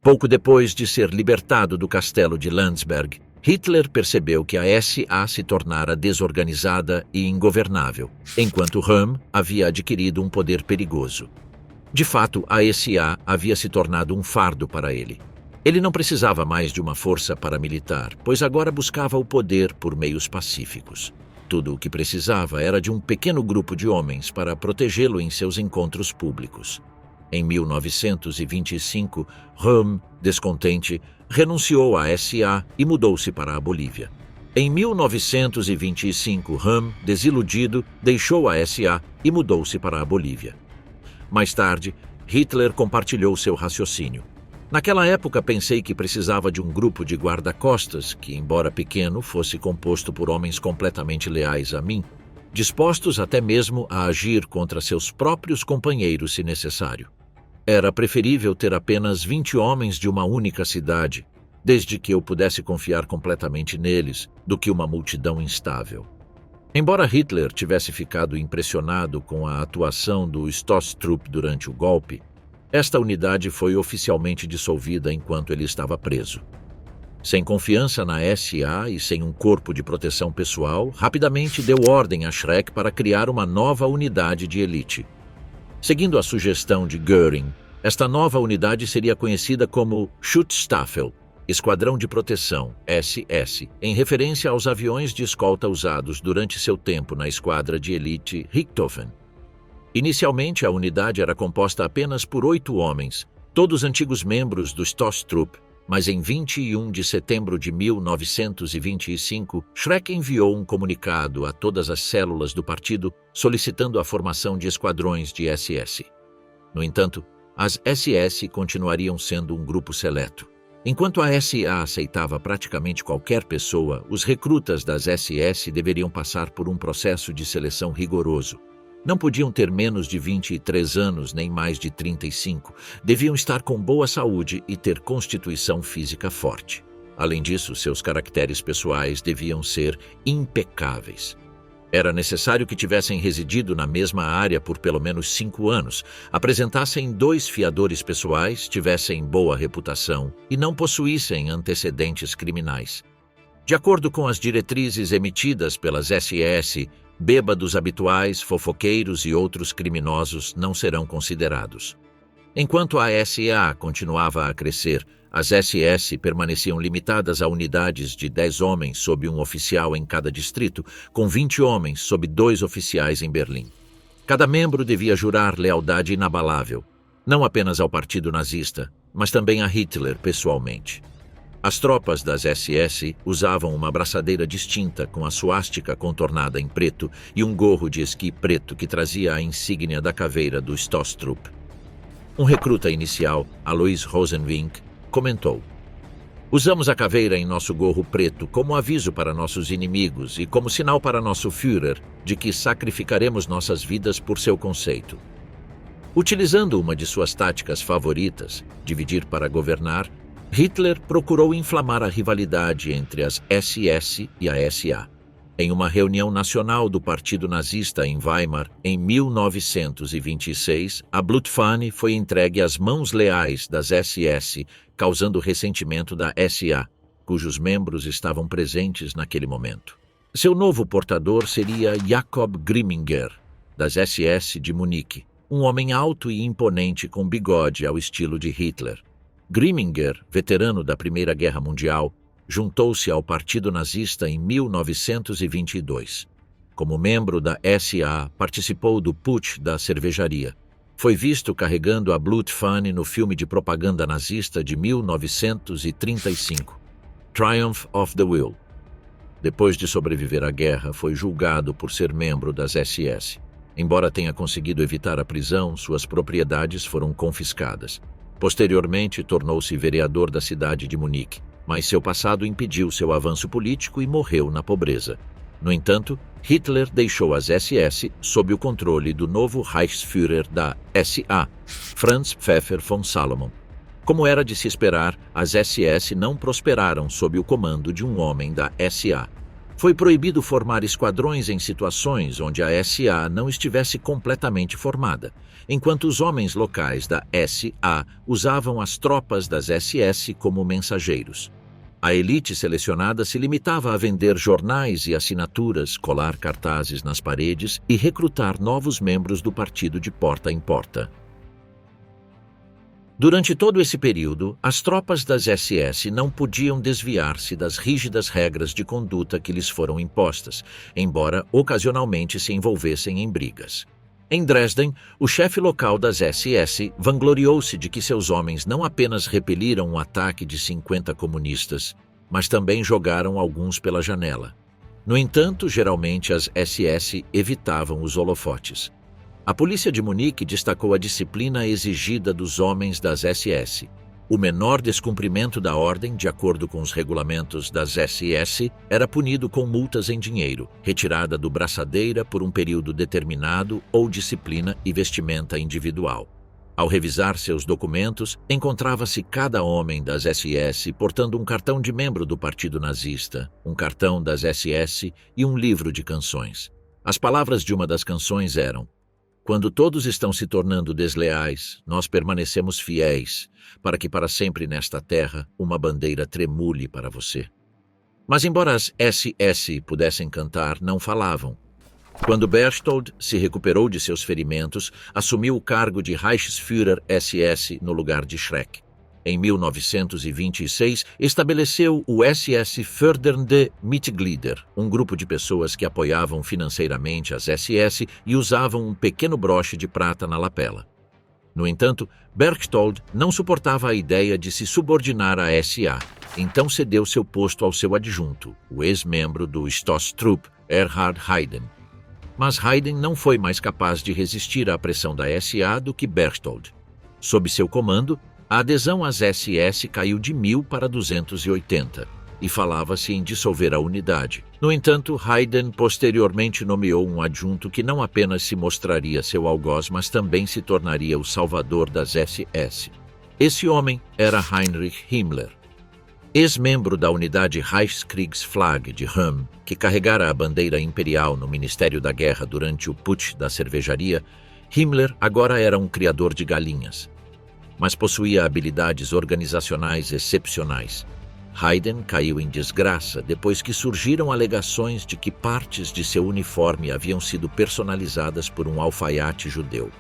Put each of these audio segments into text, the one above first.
Pouco depois de ser libertado do castelo de Landsberg, Hitler percebeu que a SA se tornara desorganizada e ingovernável, enquanto Röhm havia adquirido um poder perigoso. De fato, a SA havia se tornado um fardo para ele. Ele não precisava mais de uma força paramilitar, pois agora buscava o poder por meios pacíficos. Tudo o que precisava era de um pequeno grupo de homens para protegê-lo em seus encontros públicos. Em 1925, Röhm, descontente, renunciou à SA e mudou-se para a Bolívia. Em 1925, Röhm, desiludido, deixou a SA e mudou-se para a Bolívia. Mais tarde, Hitler compartilhou seu raciocínio. Naquela época pensei que precisava de um grupo de guarda-costas que, embora pequeno, fosse composto por homens completamente leais a mim, dispostos até mesmo a agir contra seus próprios companheiros se necessário. Era preferível ter apenas 20 homens de uma única cidade, desde que eu pudesse confiar completamente neles, do que uma multidão instável. Embora Hitler tivesse ficado impressionado com a atuação do Stoßtrupp durante o golpe, esta unidade foi oficialmente dissolvida enquanto ele estava preso. Sem confiança na SA e sem um corpo de proteção pessoal, rapidamente deu ordem a Schreck para criar uma nova unidade de elite. Seguindo a sugestão de Göring, esta nova unidade seria conhecida como Schutzstaffel, Esquadrão de Proteção, SS, em referência aos aviões de escolta usados durante seu tempo na esquadra de elite Richthofen. Inicialmente, a unidade era composta apenas por 8 homens, todos antigos membros do Stoßtrupp, mas em 21 de setembro de 1925, Schreck enviou um comunicado a todas as células do partido solicitando a formação de esquadrões de SS. No entanto, as SS continuariam sendo um grupo seleto. Enquanto a SA aceitava praticamente qualquer pessoa, os recrutas das SS deveriam passar por um processo de seleção rigoroso. Não podiam ter menos de 23 anos nem mais de 35, deviam estar com boa saúde e ter constituição física forte. Além disso, seus caracteres pessoais deviam ser impecáveis. Era necessário que tivessem residido na mesma área por pelo menos 5 anos, apresentassem 2 fiadores pessoais, tivessem boa reputação e não possuíssem antecedentes criminais. De acordo com as diretrizes emitidas pelas SS, bêbados habituais, fofoqueiros e outros criminosos não serão considerados. Enquanto a SA continuava a crescer, as SS permaneciam limitadas a unidades de 10 homens sob um oficial em cada distrito, com 20 homens sob 2 oficiais em Berlim. Cada membro devia jurar lealdade inabalável, não apenas ao partido nazista, mas também a Hitler pessoalmente. As tropas das SS usavam uma braçadeira distinta com a suástica contornada em preto e um gorro de esqui preto que trazia a insígnia da caveira do Stoßtrupp. Um recruta inicial, Alois Rosenwink, comentou: "Usamos a caveira em nosso gorro preto como aviso para nossos inimigos e como sinal para nosso Führer de que sacrificaremos nossas vidas por seu conceito." Utilizando uma de suas táticas favoritas, dividir para governar, Hitler procurou inflamar a rivalidade entre as SS e a SA. Em uma reunião nacional do Partido Nazista em Weimar, em 1926, a Blutfahne foi entregue às mãos leais das SS, causando ressentimento da SA, cujos membros estavam presentes naquele momento. Seu novo portador seria Jakob Grimminger, das SS de Munique, um homem alto e imponente com bigode ao estilo de Hitler. Grimminger, veterano da Primeira Guerra Mundial, juntou-se ao Partido Nazista em 1922. Como membro da SA, participou do putsch da cervejaria. Foi visto carregando a Blutfahne no filme de propaganda nazista de 1935, Triumph of the Will. Depois de sobreviver à guerra, foi julgado por ser membro das SS. Embora tenha conseguido evitar a prisão, suas propriedades foram confiscadas. Posteriormente, tornou-se vereador da cidade de Munique, mas seu passado impediu seu avanço político e morreu na pobreza. No entanto, Hitler deixou as SS sob o controle do novo Reichsführer da SA, Franz Pfeffer von Salomon. Como era de se esperar, as SS não prosperaram sob o comando de um homem da SA. Foi proibido formar esquadrões em situações onde a SA não estivesse completamente formada, enquanto os homens locais da SA usavam as tropas das SS como mensageiros. A elite selecionada se limitava a vender jornais e assinaturas, colar cartazes nas paredes e recrutar novos membros do partido de porta em porta. Durante todo esse período, as tropas das SS não podiam desviar-se das rígidas regras de conduta que lhes foram impostas, embora ocasionalmente se envolvessem em brigas. Em Dresden, o chefe local das SS vangloriou-se de que seus homens não apenas repeliram um ataque de 50 comunistas, mas também jogaram alguns pela janela. No entanto, geralmente as SS evitavam os holofotes. A polícia de Munique destacou a disciplina exigida dos homens das SS. O menor descumprimento da ordem, de acordo com os regulamentos das SS, era punido com multas em dinheiro, retirada do braçadeira por um período determinado ou disciplina e vestimenta individual. Ao revisar seus documentos, encontrava-se cada homem das SS portando um cartão de membro do Partido Nazista, um cartão das SS e um livro de canções. As palavras de uma das canções eram: "Quando todos estão se tornando desleais, nós permanecemos fiéis, para que para sempre nesta terra uma bandeira tremule para você." Mas embora as SS pudessem cantar, não falavam. Quando Berchtold se recuperou de seus ferimentos, assumiu o cargo de Reichsführer SS no lugar de Schreck. Em 1926, estabeleceu o SS Fördernde Mitglieder, um grupo de pessoas que apoiavam financeiramente as SS e usavam um pequeno broche de prata na lapela. No entanto, Berchtold não suportava a ideia de se subordinar à SA, então cedeu seu posto ao seu adjunto, o ex-membro do Stoßtrupp, Erhard Heiden. Mas Heiden não foi mais capaz de resistir à pressão da SA do que Berchtold. Sob seu comando, a adesão às SS caiu de 1.000 para 280, e falava-se em dissolver a unidade. No entanto, Heiden posteriormente nomeou um adjunto que não apenas se mostraria seu algoz, mas também se tornaria o salvador das SS. Esse homem era Heinrich Himmler. Ex-membro da unidade Reichskriegsflagge de Röhm, que carregara a bandeira imperial no Ministério da Guerra durante o putsch da cervejaria, Himmler agora era um criador de galinhas, mas possuía habilidades organizacionais excepcionais. Heiden caiu em desgraça depois que surgiram alegações de que partes de seu uniforme haviam sido personalizadas por um alfaiate judeu.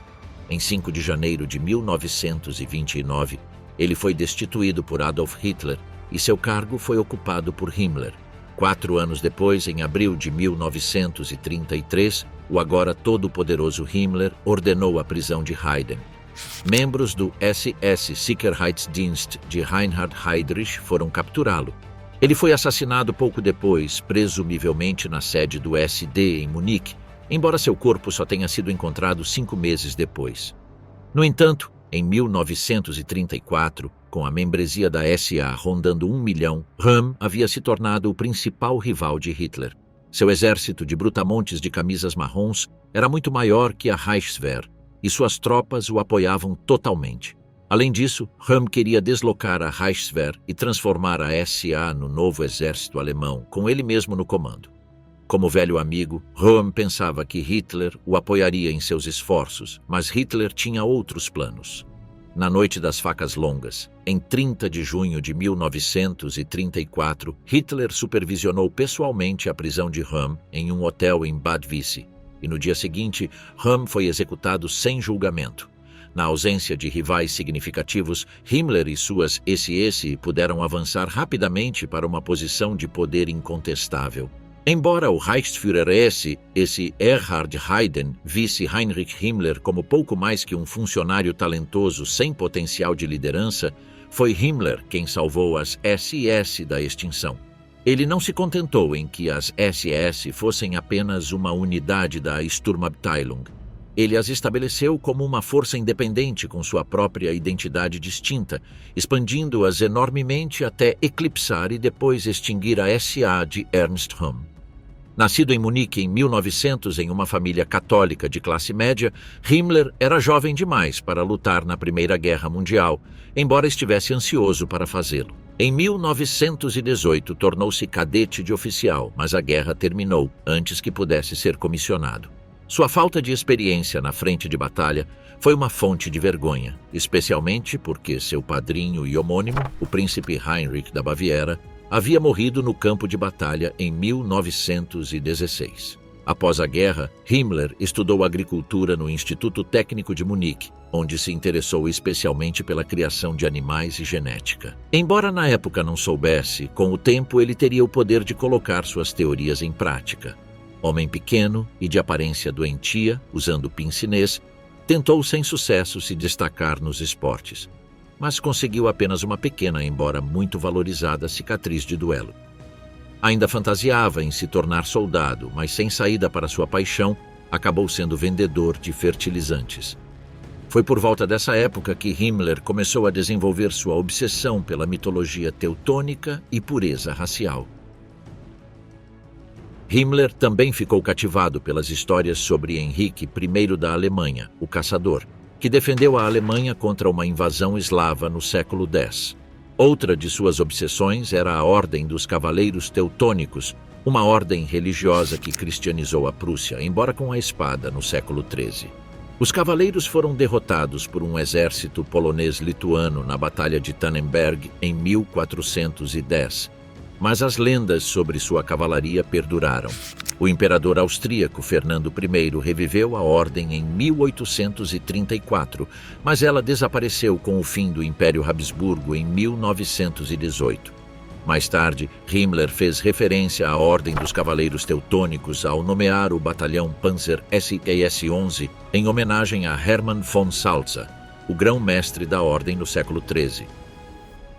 Em 5 de janeiro de 1929, ele foi destituído por Adolf Hitler e seu cargo foi ocupado por Himmler. 4 anos depois, em abril de 1933, o agora todo-poderoso Himmler ordenou a prisão de Heiden. Membros do SS Sicherheitsdienst de Reinhard Heydrich foram capturá-lo. Ele foi assassinado pouco depois, presumivelmente na sede do SD em Munique, embora seu corpo só tenha sido encontrado 5 meses depois. No entanto, em 1934, com a membresia da SA rondando 1 milhão, Röhm havia se tornado o principal rival de Hitler. Seu exército de brutamontes de camisas marrons era muito maior que a Reichswehr, e suas tropas o apoiavam totalmente. Além disso, Röhm queria deslocar a Reichswehr e transformar a SA no novo exército alemão, com ele mesmo no comando. Como velho amigo, Röhm pensava que Hitler o apoiaria em seus esforços, mas Hitler tinha outros planos. Na noite das facas longas, em 30 de junho de 1934, Hitler supervisionou pessoalmente a prisão de Röhm em um hotel em Bad Wiessee, e no dia seguinte, Röhm foi executado sem julgamento. Na ausência de rivais significativos, Himmler e suas SS puderam avançar rapidamente para uma posição de poder incontestável. Embora o Reichsführer esse Erhard Heiden visse Heinrich Himmler como pouco mais que um funcionário talentoso sem potencial de liderança, foi Himmler quem salvou as SS da extinção. Ele não se contentou em que as SS fossem apenas uma unidade da Sturmabteilung. Ele as estabeleceu como uma força independente com sua própria identidade distinta, expandindo-as enormemente até eclipsar e depois extinguir a SA de Ernst Röhm. Nascido em Munique em 1900 em uma família católica de classe média, Himmler era jovem demais para lutar na Primeira Guerra Mundial, embora estivesse ansioso para fazê-lo. Em 1918 tornou-se cadete de oficial, mas a guerra terminou antes que pudesse ser comissionado. Sua falta de experiência na frente de batalha foi uma fonte de vergonha, especialmente porque seu padrinho e homônimo, o príncipe Heinrich da Baviera, havia morrido no campo de batalha em 1916. Após a guerra, Himmler estudou agricultura no Instituto Técnico de Munique, onde se interessou especialmente pela criação de animais e genética. Embora na época não soubesse, com o tempo ele teria o poder de colocar suas teorias em prática. Homem pequeno e de aparência doentia, usando pince-nez, tentou sem sucesso se destacar nos esportes, mas conseguiu apenas uma pequena, embora muito valorizada, cicatriz de duelo. Ainda fantasiava em se tornar soldado, mas sem saída para sua paixão, acabou sendo vendedor de fertilizantes. Foi por volta dessa época que Himmler começou a desenvolver sua obsessão pela mitologia teutônica e pureza racial. Himmler também ficou cativado pelas histórias sobre Henrique I da Alemanha, o Caçador, que defendeu a Alemanha contra uma invasão eslava no século X. Outra de suas obsessões era a Ordem dos Cavaleiros Teutônicos, uma ordem religiosa que cristianizou a Prússia, embora com a espada, no século XIII. Os cavaleiros foram derrotados por um exército polonês-lituano na Batalha de Tannenberg em 1410, mas as lendas sobre sua cavalaria perduraram. O imperador austríaco Fernando I reviveu a ordem em 1834, mas ela desapareceu com o fim do Império Habsburgo em 1918. Mais tarde, Himmler fez referência à Ordem dos Cavaleiros Teutônicos ao nomear o batalhão Panzer SAS-11 em homenagem a Hermann von Salza, o grão-mestre da ordem no século XIII.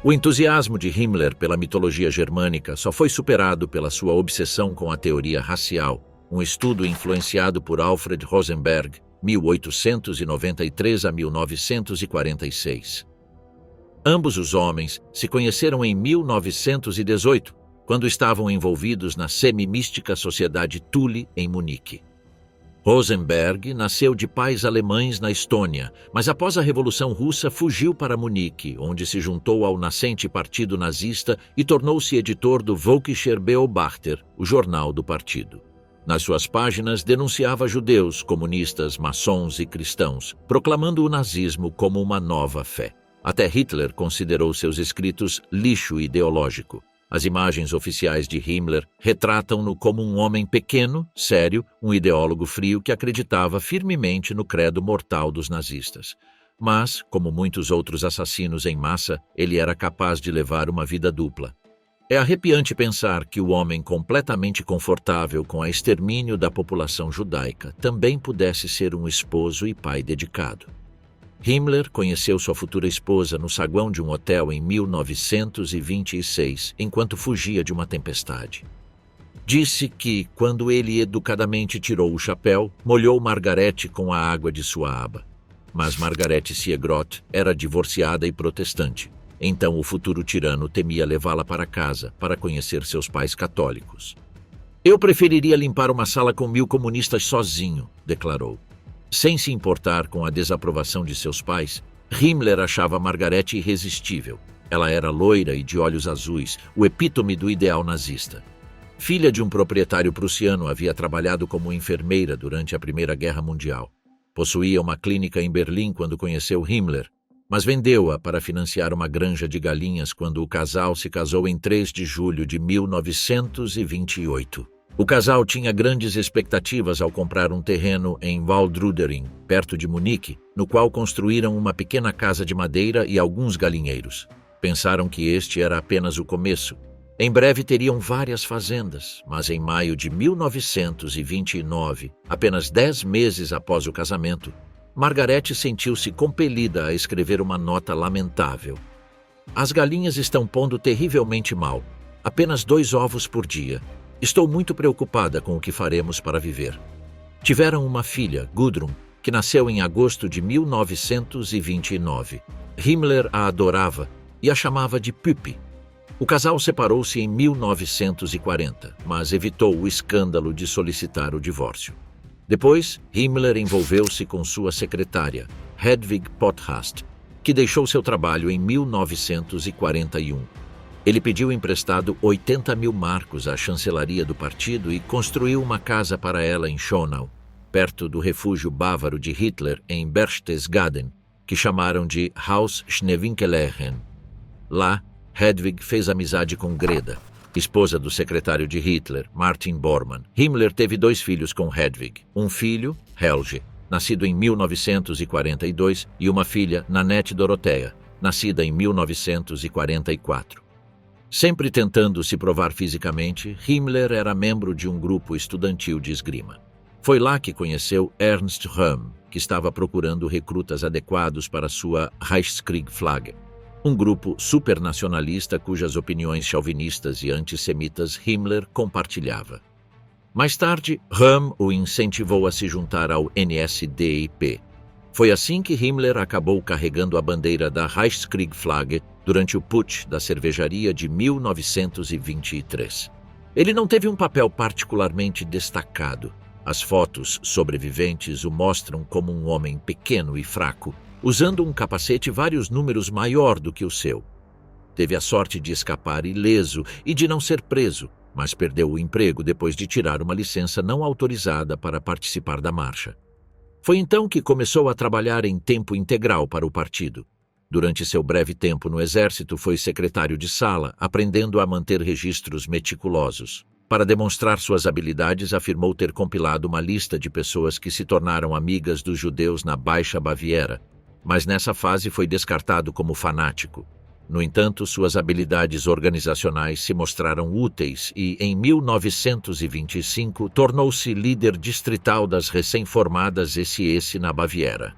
O entusiasmo de Himmler pela mitologia germânica só foi superado pela sua obsessão com a teoria racial, um estudo influenciado por Alfred Rosenberg, 1893 a 1946. Ambos os homens se conheceram em 1918, quando estavam envolvidos na semi-mística Sociedade Thule, em Munique. Rosenberg nasceu de pais alemães na Estônia, mas após a Revolução Russa fugiu para Munique, onde se juntou ao nascente partido nazista e tornou-se editor do Völkischer Beobachter, o jornal do partido. Nas suas páginas denunciava judeus, comunistas, maçons e cristãos, proclamando o nazismo como uma nova fé. Até Hitler considerou seus escritos lixo ideológico. As imagens oficiais de Himmler retratam-no como um homem pequeno, sério, um ideólogo frio que acreditava firmemente no credo mortal dos nazistas. Mas, como muitos outros assassinos em massa, ele era capaz de levar uma vida dupla. É arrepiante pensar que o homem completamente confortável com o extermínio da população judaica também pudesse ser um esposo e pai dedicado. Himmler conheceu sua futura esposa no saguão de um hotel em 1926, enquanto fugia de uma tempestade. Disse que, quando ele educadamente tirou o chapéu, molhou Margarete com a água de sua aba. Mas Margarete Siegrott era divorciada e protestante, então o futuro tirano temia levá-la para casa para conhecer seus pais católicos. "Eu preferiria limpar uma sala com 1000 comunistas sozinho", declarou. Sem se importar com a desaprovação de seus pais, Himmler achava Margarete irresistível. Ela era loira e de olhos azuis, o epítome do ideal nazista. Filha de um proprietário prussiano, havia trabalhado como enfermeira durante a Primeira Guerra Mundial. Possuía uma clínica em Berlim quando conheceu Himmler, mas vendeu-a para financiar uma granja de galinhas quando o casal se casou em 3 de julho de 1928. O casal tinha grandes expectativas ao comprar um terreno em Waldrudering, perto de Munique, no qual construíram uma pequena casa de madeira e alguns galinheiros. Pensaram que este era apenas o começo. Em breve teriam várias fazendas, mas em maio de 1929, apenas 10 meses após o casamento, Margarete sentiu-se compelida a escrever uma nota lamentável. "As galinhas estão pondo terrivelmente mal. Apenas 2 ovos por dia. Estou muito preocupada com o que faremos para viver." Tiveram uma filha, Gudrun, que nasceu em agosto de 1929. Himmler a adorava e a chamava de Püppi. O casal separou-se em 1940, mas evitou o escândalo de solicitar o divórcio. Depois, Himmler envolveu-se com sua secretária, Hedwig Potthast, que deixou seu trabalho em 1941. Ele pediu emprestado 80 mil marcos à chancelaria do partido e construiu uma casa para ela em Schonau, perto do refúgio bávaro de Hitler em Berchtesgaden, que chamaram de Haus Schneewinkelehen. Lá, Hedwig fez amizade com Greta, esposa do secretário de Hitler, Martin Bormann. Himmler teve 2 filhos com Hedwig, um filho, Helge, nascido em 1942, e uma filha, Nanette Dorothea, nascida em 1944. Sempre tentando se provar fisicamente, Himmler era membro de um grupo estudantil de esgrima. Foi lá que conheceu Ernst Röhm, que estava procurando recrutas adequados para sua Reichskriegsflagge, um grupo supernacionalista cujas opiniões chauvinistas e antissemitas Himmler compartilhava. Mais tarde, Röhm o incentivou a se juntar ao NSDAP. Foi assim que Himmler acabou carregando a bandeira da Reichskriegsflagge durante o putsch da cervejaria de 1923. Ele não teve um papel particularmente destacado. As fotos sobreviventes o mostram como um homem pequeno e fraco, usando um capacete vários números maior do que o seu. Teve a sorte de escapar ileso e de não ser preso, mas perdeu o emprego depois de tirar uma licença não autorizada para participar da marcha. Foi então que começou a trabalhar em tempo integral para o partido. Durante seu breve tempo no exército, foi secretário de sala, aprendendo a manter registros meticulosos. Para demonstrar suas habilidades, afirmou ter compilado uma lista de pessoas que se tornaram amigas dos judeus na Baixa Baviera, mas nessa fase foi descartado como fanático. No entanto, suas habilidades organizacionais se mostraram úteis e, em 1925, tornou-se líder distrital das recém-formadas SS na Baviera.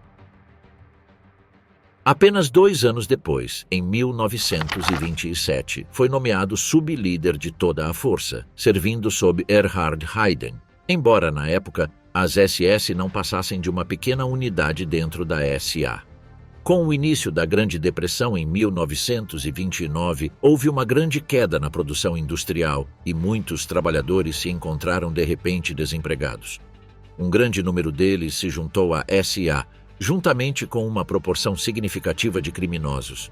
Apenas 2 anos depois, em 1927, foi nomeado sublíder de toda a força, servindo sob Erhard Heiden, embora, na época, as SS não passassem de uma pequena unidade dentro da SA. Com o início da Grande Depressão em 1929, houve uma grande queda na produção industrial e muitos trabalhadores se encontraram de repente desempregados. Um grande número deles se juntou à SA, juntamente com uma proporção significativa de criminosos.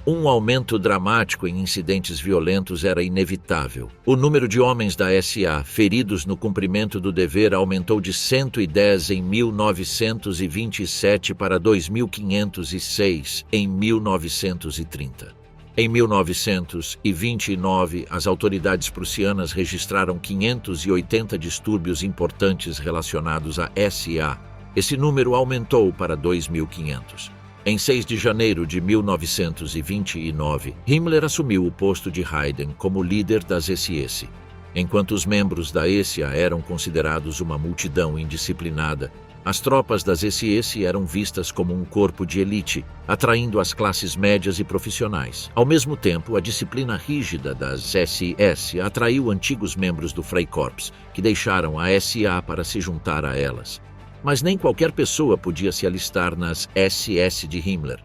Um aumento dramático em incidentes violentos era inevitável. O número de homens da SA feridos no cumprimento do dever aumentou de 110 em 1927 para 2.506 em 1930. Em 1929, as autoridades prussianas registraram 580 distúrbios importantes relacionados à SA. Esse número aumentou para 2.500. Em 6 de janeiro de 1929, Himmler assumiu o posto de Heiden como líder das SS. Enquanto os membros da SA eram considerados uma multidão indisciplinada, as tropas das SS eram vistas como um corpo de elite, atraindo as classes médias e profissionais. Ao mesmo tempo, a disciplina rígida das SS atraiu antigos membros do Freikorps, que deixaram a SA para se juntar a elas. Mas nem qualquer pessoa podia se alistar nas SS de Himmler.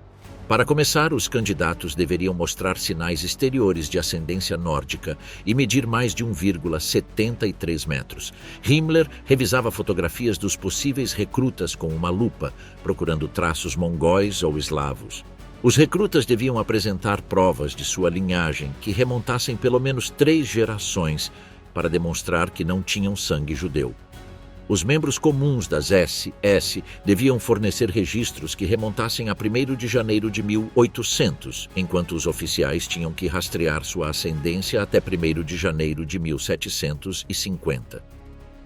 Para começar, os candidatos deveriam mostrar sinais exteriores de ascendência nórdica e medir mais de 1,73 metros. Himmler revisava fotografias dos possíveis recrutas com uma lupa, procurando traços mongóis ou eslavos. Os recrutas deviam apresentar provas de sua linhagem que remontassem pelo menos 3 gerações para demonstrar que não tinham sangue judeu. Os membros comuns das SS deviam fornecer registros que remontassem a 1º de janeiro de 1800, enquanto os oficiais tinham que rastrear sua ascendência até 1º de janeiro de 1750.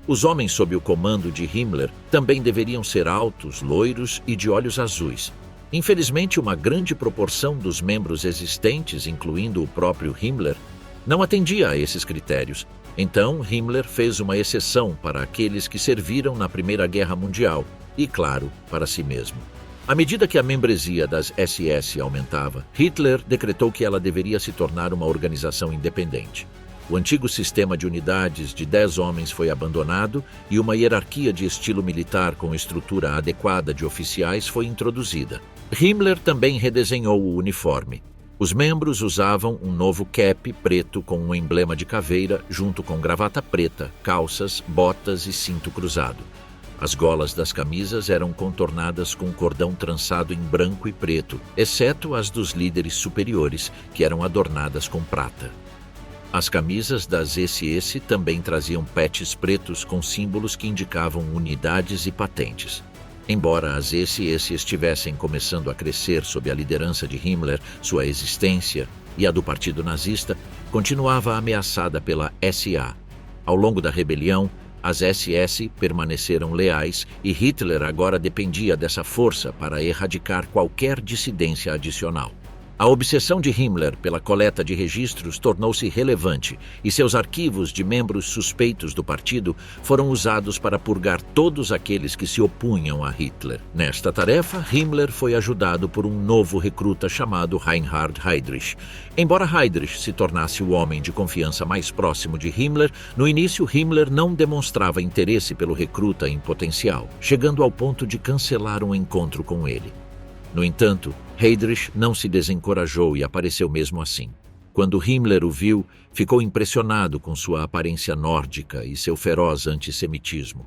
Os homens sob o comando de Himmler também deveriam ser altos, loiros e de olhos azuis. Infelizmente, uma grande proporção dos membros existentes, incluindo o próprio Himmler, não atendia a esses critérios. Então, Himmler fez uma exceção para aqueles que serviram na Primeira Guerra Mundial e, claro, para si mesmo. À medida que a membresia das SS aumentava, Hitler decretou que ela deveria se tornar uma organização independente. O antigo sistema de unidades de 10 homens foi abandonado e uma hierarquia de estilo militar com estrutura adequada de oficiais foi introduzida. Himmler também redesenhou o uniforme. Os membros usavam um novo cap preto com um emblema de caveira, junto com gravata preta, calças, botas e cinto cruzado. As golas das camisas eram contornadas com um cordão trançado em branco e preto, exceto as dos líderes superiores, que eram adornadas com prata. As camisas das SS também traziam patches pretos com símbolos que indicavam unidades e patentes. Embora as SS estivessem começando a crescer sob a liderança de Himmler, sua existência e a do Partido Nazista continuava ameaçada pela SA. Ao longo da rebelião, as SS permaneceram leais e Hitler agora dependia dessa força para erradicar qualquer dissidência adicional. A obsessão de Himmler pela coleta de registros tornou-se relevante e seus arquivos de membros suspeitos do partido foram usados para purgar todos aqueles que se opunham a Hitler. Nesta tarefa, Himmler foi ajudado por um novo recruta chamado Reinhard Heydrich. Embora Heydrich se tornasse o homem de confiança mais próximo de Himmler, no início Himmler não demonstrava interesse pelo recruta em potencial, chegando ao ponto de cancelar um encontro com ele. No entanto, Heydrich não se desencorajou e apareceu mesmo assim. Quando Himmler o viu, ficou impressionado com sua aparência nórdica e seu feroz antissemitismo.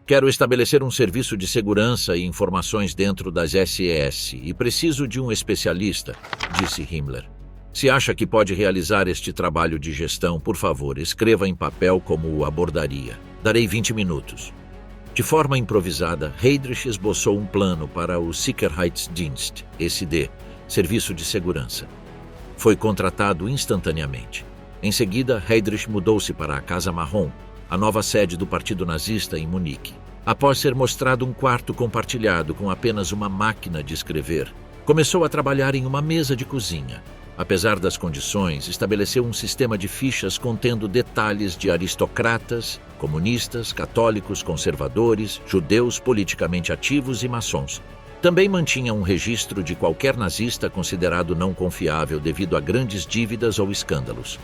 Quero estabelecer um serviço de segurança e informações dentro das SS e preciso de um especialista, disse Himmler. Se acha que pode realizar este trabalho de gestão, por favor, escreva em papel como o abordaria. Darei 20 minutos. De forma improvisada, Heydrich esboçou um plano para o Sicherheitsdienst, SD, Serviço de Segurança. Foi contratado instantaneamente. Em seguida, Heydrich mudou-se para a Casa Marrom, a nova sede do Partido Nazista em Munique. Após ser mostrado um quarto compartilhado com apenas uma máquina de escrever, começou a trabalhar em uma mesa de cozinha. Apesar das condições, estabeleceu um sistema de fichas contendo detalhes de aristocratas, comunistas, católicos, conservadores, judeus politicamente ativos e maçons. Também mantinha um registro de qualquer nazista considerado não confiável devido a grandes dívidas ou escândalos.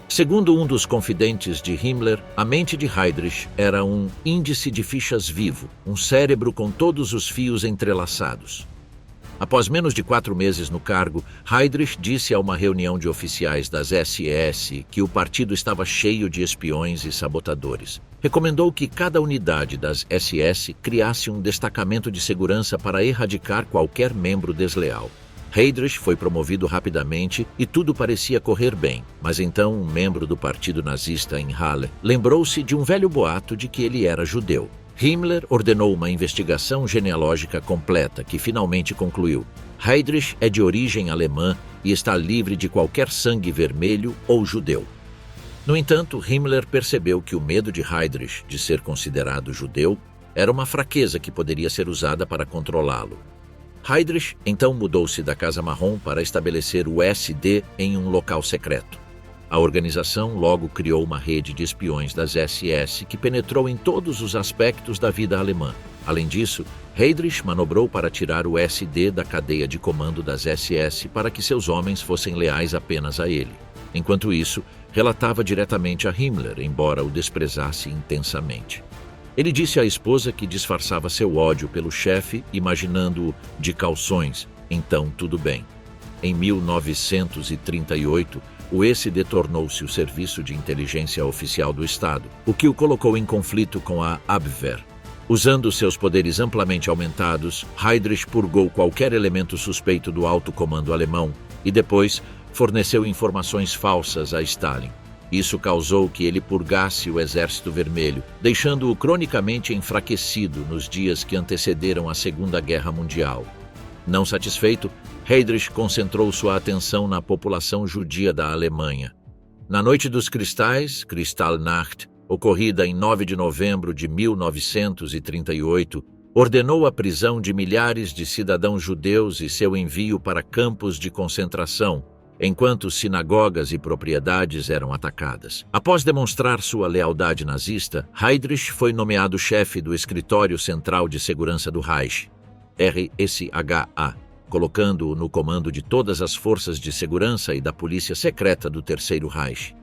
Segundo um dos confidentes de Himmler, a mente de Heydrich era um índice de fichas vivo, um cérebro com todos os fios entrelaçados. Após menos de 4 meses no cargo, Heydrich disse a uma reunião de oficiais das SS que o partido estava cheio de espiões e sabotadores. Recomendou que cada unidade das SS criasse um destacamento de segurança para erradicar qualquer membro desleal. Heydrich foi promovido rapidamente e tudo parecia correr bem, mas então um membro do partido nazista em Halle lembrou-se de um velho boato de que ele era judeu. Himmler ordenou uma investigação genealógica completa, que finalmente concluiu: Heydrich é de origem alemã e está livre de qualquer sangue vermelho ou judeu. No entanto, Himmler percebeu que o medo de Heydrich de ser considerado judeu era uma fraqueza que poderia ser usada para controlá-lo. Heydrich então mudou-se da Casa Marrom para estabelecer o SD em um local secreto. A organização logo criou uma rede de espiões das SS que penetrou em todos os aspectos da vida alemã. Além disso, Heydrich manobrou para tirar o SD da cadeia de comando das SS para que seus homens fossem leais apenas a ele. Enquanto isso, relatava diretamente a Himmler, embora o desprezasse intensamente. Ele disse à esposa que disfarçava seu ódio pelo chefe, imaginando-o de calções. Então, tudo bem. Em 1938, o SD tornou-se o Serviço de Inteligência Oficial do Estado, o que o colocou em conflito com a Abwehr. Usando seus poderes amplamente aumentados, Heydrich purgou qualquer elemento suspeito do alto comando alemão e depois forneceu informações falsas a Stalin. Isso causou que ele purgasse o Exército Vermelho, deixando-o cronicamente enfraquecido nos dias que antecederam a Segunda Guerra Mundial. Não satisfeito, Heydrich concentrou sua atenção na população judia da Alemanha. Na Noite dos Cristais, Kristallnacht, ocorrida em 9 de novembro de 1938, ordenou a prisão de milhares de cidadãos judeus e seu envio para campos de concentração, enquanto sinagogas e propriedades eram atacadas. Após demonstrar sua lealdade nazista, Heydrich foi nomeado chefe do Escritório Central de Segurança do Reich, RSHA, colocando-o no comando de todas as forças de segurança e da polícia secreta do Terceiro Reich.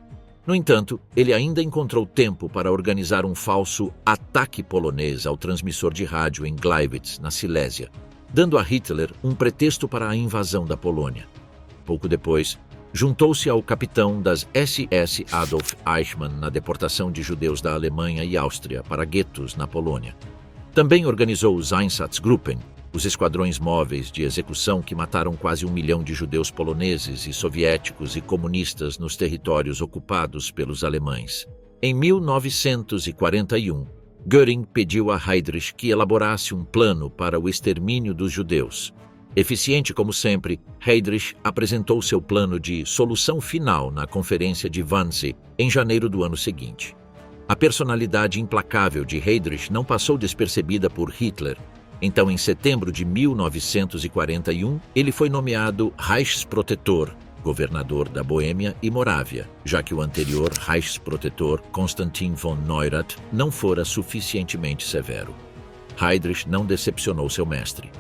No entanto, ele ainda encontrou tempo para organizar um falso ataque polonês ao transmissor de rádio em Gleiwitz, na Silésia. dando a Hitler um pretexto para a invasão da Polônia. Pouco depois, juntou-se ao capitão das SS Adolf Eichmann na deportação de judeus da Alemanha e Áustria para guetos na Polônia. Também organizou os Einsatzgruppen, os esquadrões móveis de execução que mataram quase 1 milhão de judeus poloneses e soviéticos e comunistas nos territórios ocupados pelos alemães. Em 1941, Göring pediu a Heydrich que elaborasse um plano para o extermínio dos judeus. Eficiente como sempre, Heydrich apresentou seu plano de solução final na Conferência de Wannsee em janeiro do ano seguinte. A personalidade implacável de Heydrich não passou despercebida por Hitler. Então, em setembro de 1941, ele foi nomeado Reichsprotektor, governador da Boêmia e Morávia, já que o anterior Reichsprotektor, Konstantin von Neurath, não fora suficientemente severo. Heydrich não decepcionou seu mestre.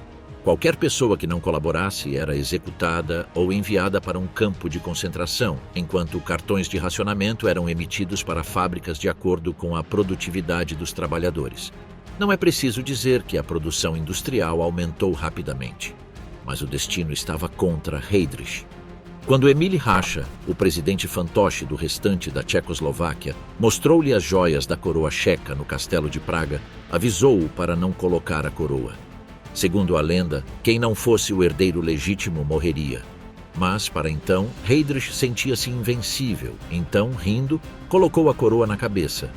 Qualquer pessoa que não colaborasse era executada ou enviada para um campo de concentração, enquanto cartões de racionamento eram emitidos para fábricas de acordo com a produtividade dos trabalhadores. Não é preciso dizer que a produção industrial aumentou rapidamente, mas o destino estava contra Heydrich. Quando Emil Hácha, o presidente fantoche do restante da Tchecoslováquia, mostrou-lhe as joias da coroa checa no castelo de Praga, avisou-o para não colocar a coroa. Segundo a lenda, quem não fosse o herdeiro legítimo morreria. Mas, para então, Heydrich sentia-se invencível, então, rindo, colocou a coroa na cabeça.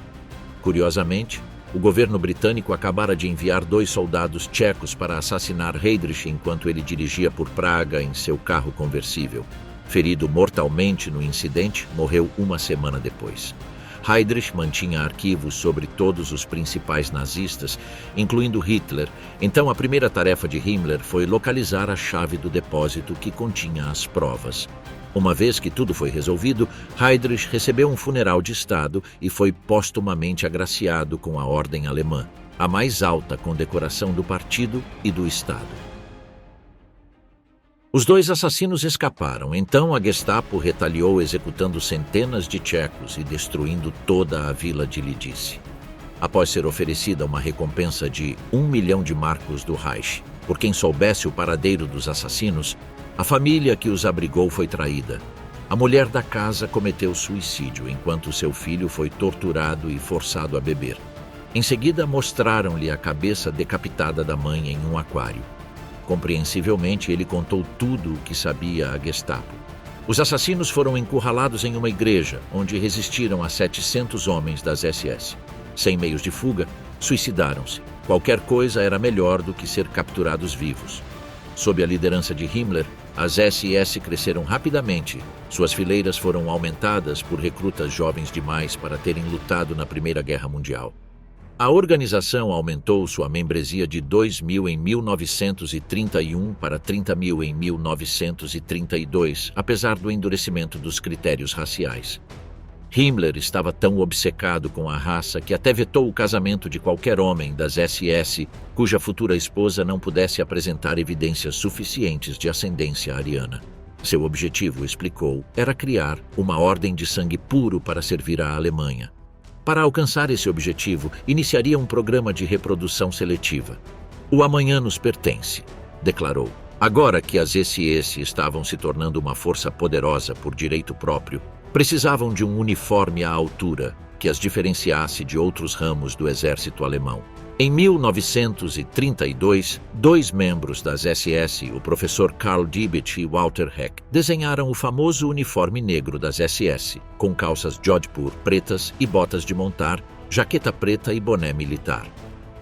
Curiosamente, o governo britânico acabara de enviar 2 soldados tchecos para assassinar Heydrich enquanto ele dirigia por Praga em seu carro conversível. Ferido mortalmente no incidente, morreu 1 semana depois. Heydrich mantinha arquivos sobre todos os principais nazistas, incluindo Hitler, então a primeira tarefa de Himmler foi localizar a chave do depósito que continha as provas. Uma vez que tudo foi resolvido, Heydrich recebeu um funeral de Estado e foi póstumamente agraciado com a Ordem Alemã, a mais alta condecoração do partido e do Estado. Os 2 assassinos escaparam, então a Gestapo retaliou executando centenas de tchecos e destruindo toda a vila de Lidice. Após ser oferecida uma recompensa de 1 milhão de marcos do Reich por quem soubesse o paradeiro dos assassinos, a família que os abrigou foi traída. A mulher da casa cometeu suicídio enquanto seu filho foi torturado e forçado a beber. Em seguida, mostraram-lhe a cabeça decapitada da mãe em um aquário. Compreensivelmente, ele contou tudo o que sabia à Gestapo. Os assassinos foram encurralados em uma igreja, onde resistiram a 700 homens das SS. Sem meios de fuga, suicidaram-se. Qualquer coisa era melhor do que ser capturados vivos. Sob a liderança de Himmler, as SS cresceram rapidamente. Suas fileiras foram aumentadas por recrutas jovens demais para terem lutado na Primeira Guerra Mundial. A organização aumentou sua membresia de 2.000 em 1931 para 30.000 em 1932, apesar do endurecimento dos critérios raciais. Himmler estava tão obcecado com a raça que até vetou o casamento de qualquer homem das SS cuja futura esposa não pudesse apresentar evidências suficientes de ascendência ariana. Seu objetivo, explicou, era criar uma ordem de sangue puro para servir à Alemanha. Para alcançar esse objetivo, iniciaria um programa de reprodução seletiva. O amanhã nos pertence, declarou. Agora que as SS estavam se tornando uma força poderosa por direito próprio, precisavam de um uniforme à altura que as diferenciasse de outros ramos do exército alemão. Em 1932, 2 membros das SS, o professor Karl Diebitsch e Walter Heck, desenharam o famoso uniforme negro das SS, com calças Jodhpur pretas e botas de montar, jaqueta preta e boné militar.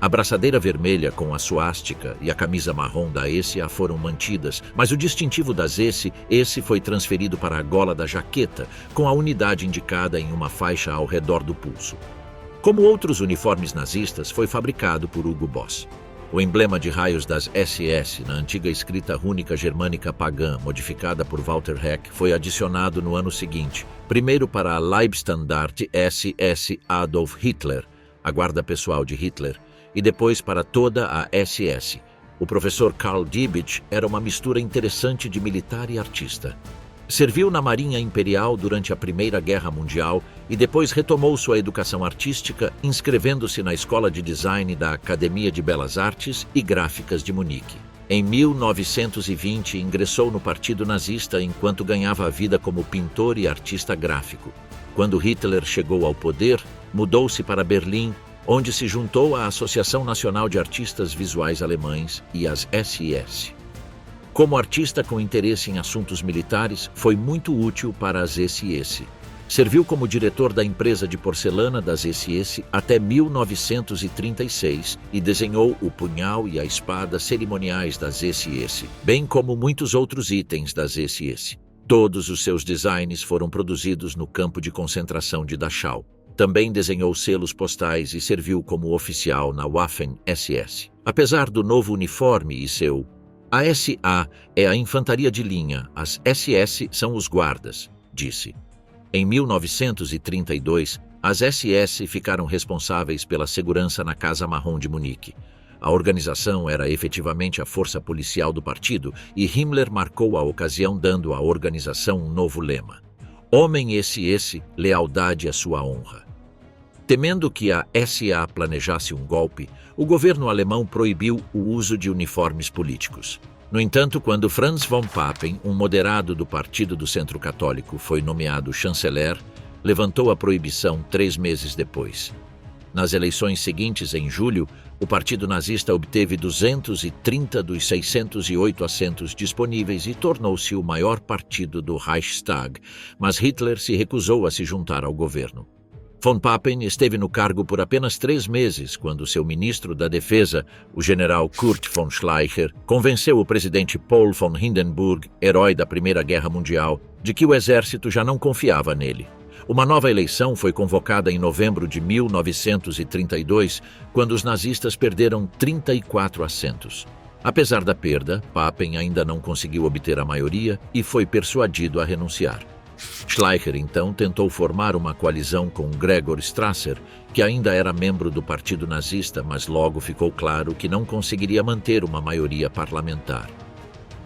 A braçadeira vermelha com a suástica e a camisa marrom da ESA foram mantidas, mas o distintivo das esse foi transferido para a gola da jaqueta, com a unidade indicada em uma faixa ao redor do pulso. Como outros uniformes nazistas, foi fabricado por Hugo Boss. O emblema de raios das SS, na antiga escrita rúnica germânica pagã, modificada por Walter Heck, foi adicionado no ano seguinte, primeiro para a Leibstandarte SS Adolf Hitler, a guarda pessoal de Hitler, e depois para toda a SS. O professor Karl Diebitsch era uma mistura interessante de militar e artista. Serviu na Marinha Imperial durante a Primeira Guerra Mundial e depois retomou sua educação artística, inscrevendo-se na Escola de Design da Academia de Belas Artes e Gráficas de Munique. Em 1920, ingressou no Partido Nazista enquanto ganhava a vida como pintor e artista gráfico. Quando Hitler chegou ao poder, mudou-se para Berlim, onde se juntou à Associação Nacional de Artistas Visuais Alemães e às SS. Como artista com interesse em assuntos militares, foi muito útil para as SS. Serviu como diretor da empresa de porcelana das SS até 1936 e desenhou o punhal e a espada cerimoniais das SS, bem como muitos outros itens das SS. Todos os seus designs foram produzidos no campo de concentração de Dachau. Também desenhou selos postais e serviu como oficial na Waffen-SS. Apesar do novo uniforme e seu "A SA é a infantaria de linha, as SS são os guardas", disse. Em 1932, as SS ficaram responsáveis pela segurança na Casa Marrom de Munique. A organização era efetivamente a força policial do partido e Himmler marcou a ocasião dando à organização um novo lema: "Homem SS, lealdade à sua honra". Temendo que a SA planejasse um golpe, o governo alemão proibiu o uso de uniformes políticos. No entanto, quando Franz von Papen, um moderado do Partido do Centro Católico, foi nomeado chanceler, levantou a proibição 3 meses depois. Nas eleições seguintes, em julho, o Partido Nazista obteve 230 dos 608 assentos disponíveis e tornou-se o maior partido do Reichstag, mas Hitler se recusou a se juntar ao governo. Von Papen esteve no cargo por apenas 3 meses quando seu ministro da Defesa, o general Kurt von Schleicher, convenceu o presidente Paul von Hindenburg, herói da Primeira Guerra Mundial, de que o exército já não confiava nele. Uma nova eleição foi convocada em novembro de 1932, quando os nazistas perderam 34 assentos. Apesar da perda, Papen ainda não conseguiu obter a maioria e foi persuadido a renunciar. Schleicher, então, tentou formar uma coalizão com Gregor Strasser, que ainda era membro do Partido Nazista, mas logo ficou claro que não conseguiria manter uma maioria parlamentar.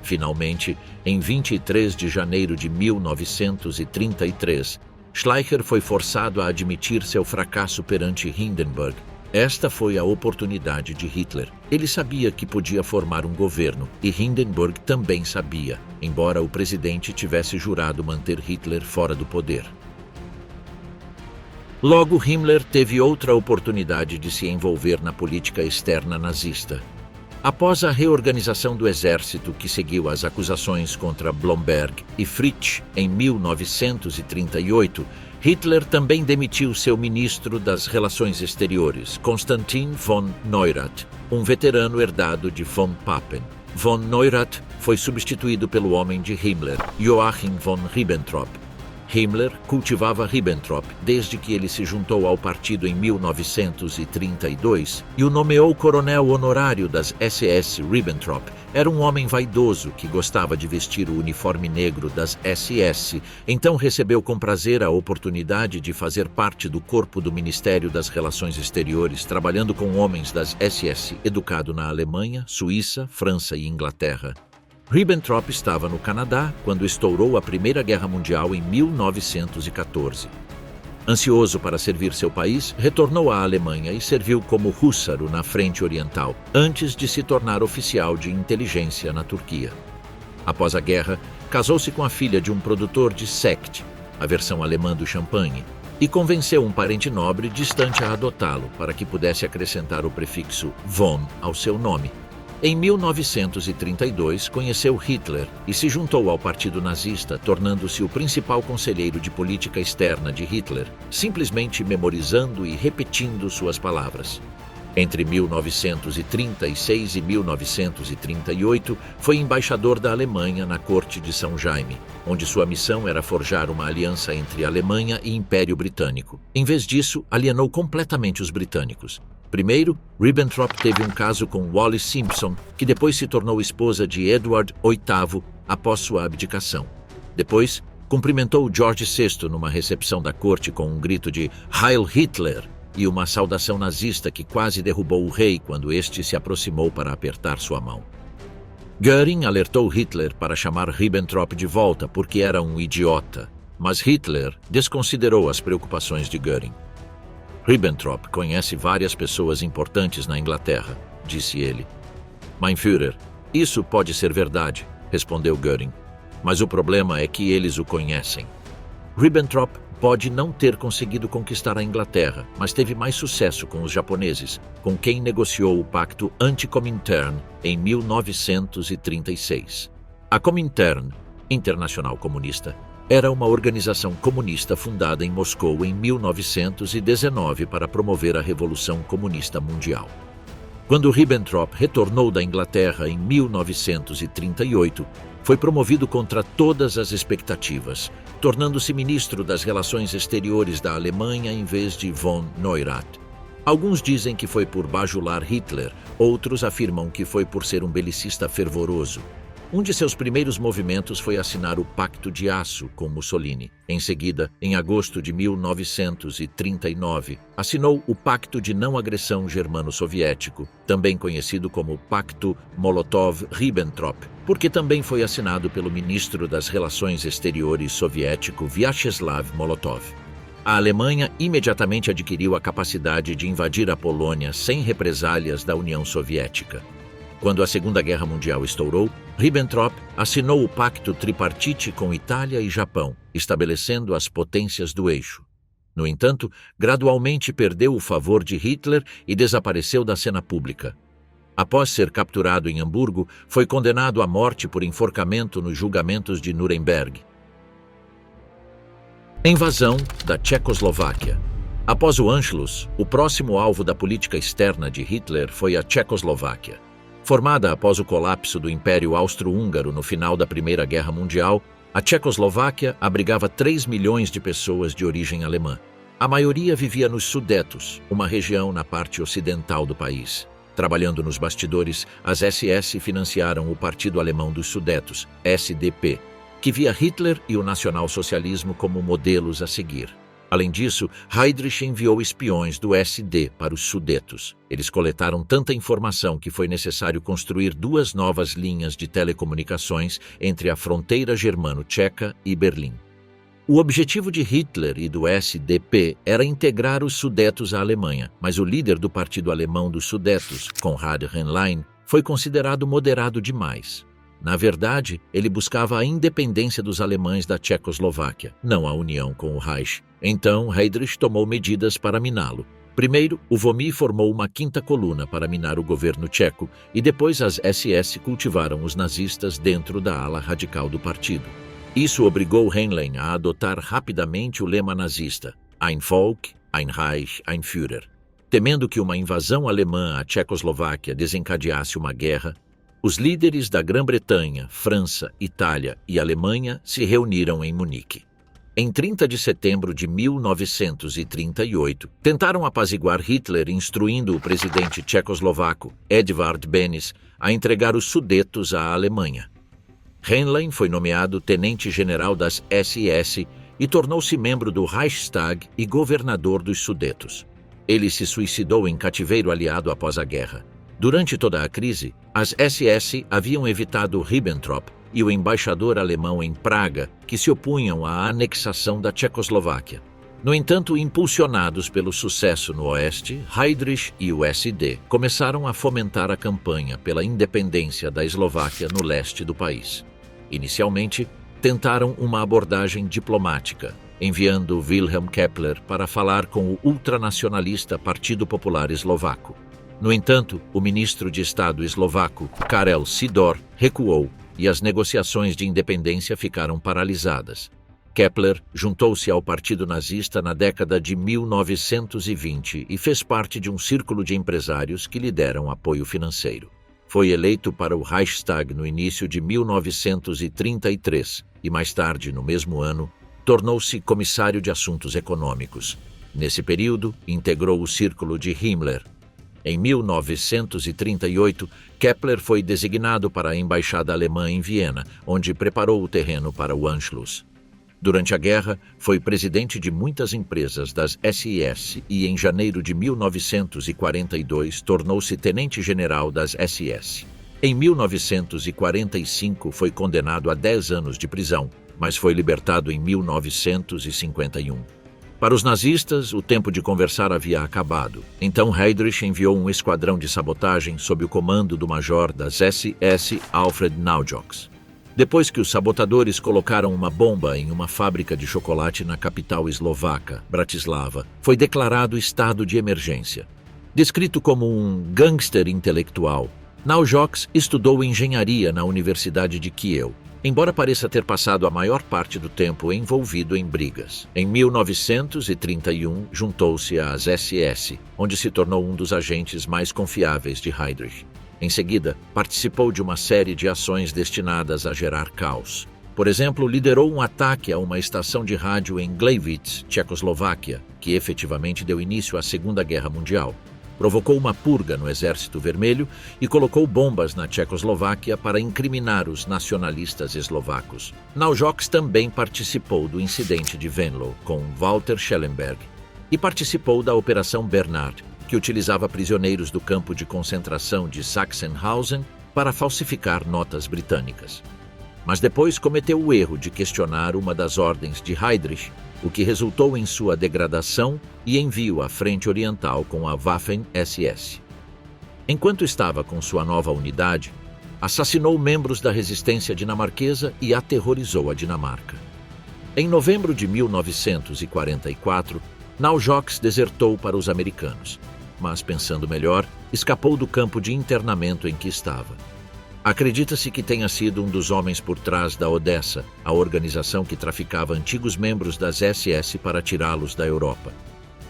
Finalmente, em 23 de janeiro de 1933, Schleicher foi forçado a admitir seu fracasso perante Hindenburg. Esta foi a oportunidade de Hitler. Ele sabia que podia formar um governo, e Hindenburg também sabia, embora o presidente tivesse jurado manter Hitler fora do poder. Logo, Himmler teve outra oportunidade de se envolver na política externa nazista. Após a reorganização do exército que seguiu as acusações contra Blomberg e Fritsch em 1938, Hitler também demitiu seu ministro das Relações Exteriores, Konstantin von Neurath, um veterano herdado de von Papen. Von Neurath foi substituído pelo homem de Himmler, Joachim von Ribbentrop. Himmler cultivava Ribbentrop desde que ele se juntou ao partido em 1932 e o nomeou coronel honorário das SS. Ribbentrop era um homem vaidoso que gostava de vestir o uniforme negro das SS, então recebeu com prazer a oportunidade de fazer parte do corpo do Ministério das Relações Exteriores, trabalhando com homens das SS, educado na Alemanha, Suíça, França e Inglaterra. Ribbentrop estava no Canadá quando estourou a Primeira Guerra Mundial em 1914. Ansioso para servir seu país, retornou à Alemanha e serviu como hússaro na Frente Oriental, antes de se tornar oficial de inteligência na Turquia. Após a guerra, casou-se com a filha de um produtor de Sekt, a versão alemã do champanhe, e convenceu um parente nobre distante a adotá-lo para que pudesse acrescentar o prefixo von ao seu nome. Em 1932, conheceu Hitler e se juntou ao Partido Nazista, tornando-se o principal conselheiro de política externa de Hitler, simplesmente memorizando e repetindo suas palavras. Entre 1936 e 1938, foi embaixador da Alemanha na Corte de São Jaime, onde sua missão era forjar uma aliança entre Alemanha e Império Britânico. Em vez disso, alienou completamente os britânicos. Primeiro, Ribbentrop teve um caso com Wallis Simpson, que depois se tornou esposa de Edward VIII após sua abdicação. Depois, cumprimentou George VI numa recepção da corte com um grito de Heil Hitler e uma saudação nazista que quase derrubou o rei quando este se aproximou para apertar sua mão. Göring alertou Hitler para chamar Ribbentrop de volta porque era um idiota, mas Hitler desconsiderou as preocupações de Göring. Ribbentrop conhece várias pessoas importantes na Inglaterra, disse ele. Mein Führer, Isso pode ser verdade, respondeu Göring, mas o problema é que eles o conhecem. Ribbentrop pode não ter conseguido conquistar a Inglaterra, mas teve mais sucesso com os japoneses, com quem negociou o Pacto Anti-Comintern em 1936. A Comintern, Internacional Comunista, era uma organização comunista fundada em Moscou em 1919 para promover a Revolução Comunista Mundial. Quando Ribbentrop retornou da Inglaterra em 1938, foi promovido contra todas as expectativas, tornando-se ministro das Relações Exteriores da Alemanha em vez de von Neurath. Alguns dizem que foi por bajular Hitler, outros afirmam que foi por ser um belicista fervoroso. Um de seus primeiros movimentos foi assinar o Pacto de Aço com Mussolini. Em seguida, em agosto de 1939, assinou o Pacto de Não Agressão Germano-Soviético, também conhecido como Pacto Molotov-Ribbentrop, porque também foi assinado pelo ministro das Relações Exteriores soviético Vyacheslav Molotov. A Alemanha imediatamente adquiriu a capacidade de invadir a Polônia sem represálias da União Soviética. Quando a Segunda Guerra Mundial estourou, Ribbentrop assinou o Pacto Tripartite com Itália e Japão, estabelecendo as potências do eixo. No entanto, gradualmente perdeu o favor de Hitler e desapareceu da cena pública. Após ser capturado em Hamburgo, foi condenado à morte por enforcamento nos julgamentos de Nuremberg. Invasão da Tchecoslováquia. Após o Anschluss, o próximo alvo da política externa de Hitler foi a Tchecoslováquia. Formada após o colapso do Império Austro-Húngaro no final da Primeira Guerra Mundial, a Tchecoslováquia abrigava 3 milhões de pessoas de origem alemã. A maioria vivia nos Sudetos, uma região na parte ocidental do país. Trabalhando nos bastidores, as SS financiaram o Partido Alemão dos Sudetos, SDP, que via Hitler e o nacionalsocialismo como modelos a seguir. Além disso, Heydrich enviou espiões do SD para os Sudetos. Eles coletaram tanta informação que foi necessário construir 2 novas linhas de telecomunicações entre a fronteira germano-tcheca e Berlim. O objetivo de Hitler e do SDP era integrar os Sudetos à Alemanha, mas o líder do Partido Alemão dos Sudetos, Konrad Henlein, foi considerado moderado demais. Na verdade, ele buscava a independência dos alemães da Tchecoslováquia, não a união com o Reich. Então, Heydrich tomou medidas para miná-lo. Primeiro, o VOMI formou uma 5ª coluna para minar o governo tcheco e depois as SS cultivaram os nazistas dentro da ala radical do partido. Isso obrigou Henlein a adotar rapidamente o lema nazista Ein Volk, ein Reich, ein Führer. Temendo que uma invasão alemã à Tchecoslováquia desencadeasse uma guerra, os líderes da Grã-Bretanha, França, Itália e Alemanha se reuniram em Munique. Em 30 de setembro de 1938, tentaram apaziguar Hitler instruindo o presidente tchecoslovaco, Edvard Benes, a entregar os Sudetos à Alemanha. Henlein foi nomeado tenente-general das SS e tornou-se membro do Reichstag e governador dos Sudetos. Ele se suicidou em cativeiro aliado após a guerra. Durante toda a crise, as SS haviam evitado Ribbentrop e o embaixador alemão em Praga, que se opunham à anexação da Tchecoslováquia. No entanto, impulsionados pelo sucesso no Oeste, Heydrich e o SD começaram a fomentar a campanha pela independência da Eslováquia no leste do país. Inicialmente, tentaram uma abordagem diplomática, enviando Wilhelm Kepler para falar com o ultranacionalista Partido Popular Eslovaco. No entanto, o ministro de Estado eslovaco, Karel Sidor, recuou e as negociações de independência ficaram paralisadas. Kepler juntou-se ao Partido Nazista na década de 1920 e fez parte de um círculo de empresários que lhe deram apoio financeiro. Foi eleito para o Reichstag no início de 1933 e, mais tarde, no mesmo ano, tornou-se comissário de assuntos econômicos. Nesse período, integrou o círculo de Himmler. Em 1938, Kepler foi designado para a embaixada alemã em Viena, onde preparou o terreno para o Anschluss. Durante a guerra, foi presidente de muitas empresas das SS e, em janeiro de 1942, tornou-se tenente-general das SS. Em 1945, foi condenado a 10 anos de prisão, mas foi libertado em 1951. Para os nazistas, o tempo de conversar havia acabado. Então Heydrich enviou um esquadrão de sabotagem sob o comando do major das SS, Alfred Naujoks. Depois que os sabotadores colocaram uma bomba em uma fábrica de chocolate na capital eslovaca, Bratislava, foi declarado estado de emergência. Descrito como um gangster intelectual, Naujoks estudou engenharia na Universidade de Kiel, embora pareça ter passado a maior parte do tempo envolvido em brigas. Em 1931, juntou-se às SS, onde se tornou um dos agentes mais confiáveis de Heydrich. Em seguida, participou de uma série de ações destinadas a gerar caos. Por exemplo, liderou um ataque a uma estação de rádio em Gleiwitz, Tchecoslováquia, que efetivamente deu início à Segunda Guerra Mundial. Provocou uma purga no Exército Vermelho e colocou bombas na Tchecoslováquia para incriminar os nacionalistas eslovacos. Naujoks também participou do incidente de Venlo com Walter Schellenberg e participou da Operação Bernard, que utilizava prisioneiros do campo de concentração de Sachsenhausen para falsificar notas britânicas. Mas depois cometeu o erro de questionar uma das ordens de Heydrich, o que resultou em sua degradação e envio à Frente Oriental com a Waffen-SS. Enquanto estava com sua nova unidade, assassinou membros da resistência dinamarquesa e aterrorizou a Dinamarca. Em novembro de 1944, Naujoks desertou para os americanos, mas, pensando melhor, escapou do campo de internamento em que estava. Acredita-se que tenha sido um dos homens por trás da Odessa, a organização que traficava antigos membros das SS para tirá-los da Europa.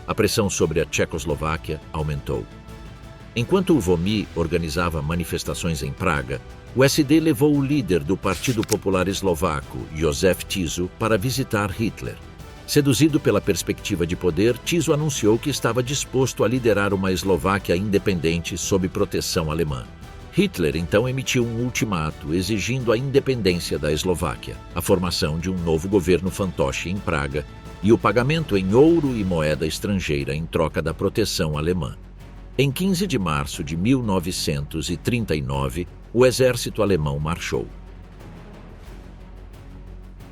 A pressão sobre a Tchecoslováquia aumentou. Enquanto o VOMI organizava manifestações em Praga, o SD levou o líder do Partido Popular Eslovaco, Józef Tiso, para visitar Hitler. Seduzido pela perspectiva de poder, Tiso anunciou que estava disposto a liderar uma Eslováquia independente sob proteção alemã. Hitler então emitiu um ultimato exigindo a independência da Eslováquia, a formação de um novo governo fantoche em Praga e o pagamento em ouro e moeda estrangeira em troca da proteção alemã. Em 15 de março de 1939, o exército alemão marchou.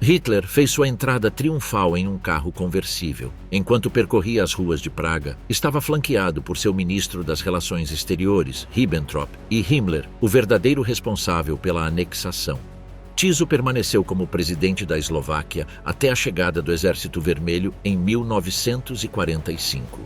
Hitler fez sua entrada triunfal em um carro conversível. Enquanto percorria as ruas de Praga, estava flanqueado por seu ministro das Relações Exteriores, Ribbentrop, e Himmler, o verdadeiro responsável pela anexação. Tiso permaneceu como presidente da Eslováquia até a chegada do Exército Vermelho em 1945.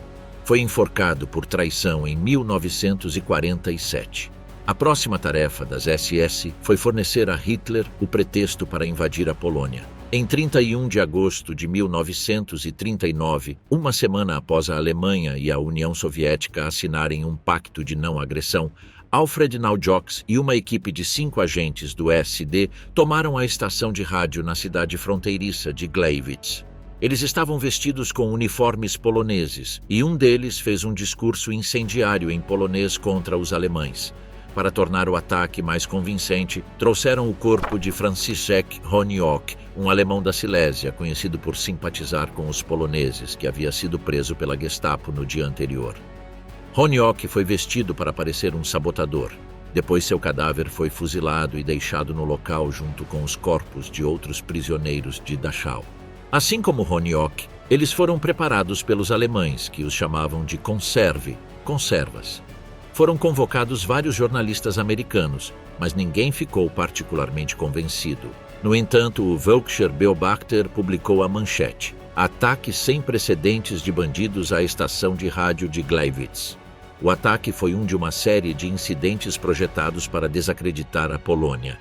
Foi enforcado por traição em 1947. A próxima tarefa das SS foi fornecer a Hitler o pretexto para invadir a Polônia. Em 31 de agosto de 1939, uma semana após a Alemanha e a União Soviética assinarem um pacto de não agressão, Alfred Naujoks e uma equipe de 5 agentes do SD tomaram a estação de rádio na cidade fronteiriça de Gleiwitz. Eles estavam vestidos com uniformes poloneses e um deles fez um discurso incendiário em polonês contra os alemães. Para tornar o ataque mais convincente, trouxeram o corpo de Franciszek Honiok, um alemão da Silésia, conhecido por simpatizar com os poloneses, que havia sido preso pela Gestapo no dia anterior. Honiok foi vestido para parecer um sabotador. Depois seu cadáver foi fuzilado e deixado no local junto com os corpos de outros prisioneiros de Dachau. Assim como Honiok, eles foram preparados pelos alemães, que os chamavam de conserve, conservas. Foram convocados vários jornalistas americanos, mas ninguém ficou particularmente convencido. No entanto, o Volkscher Beobachter publicou a manchete: Ataque sem precedentes de bandidos à estação de rádio de Gleiwitz. O ataque foi um de uma série de incidentes projetados para desacreditar a Polônia.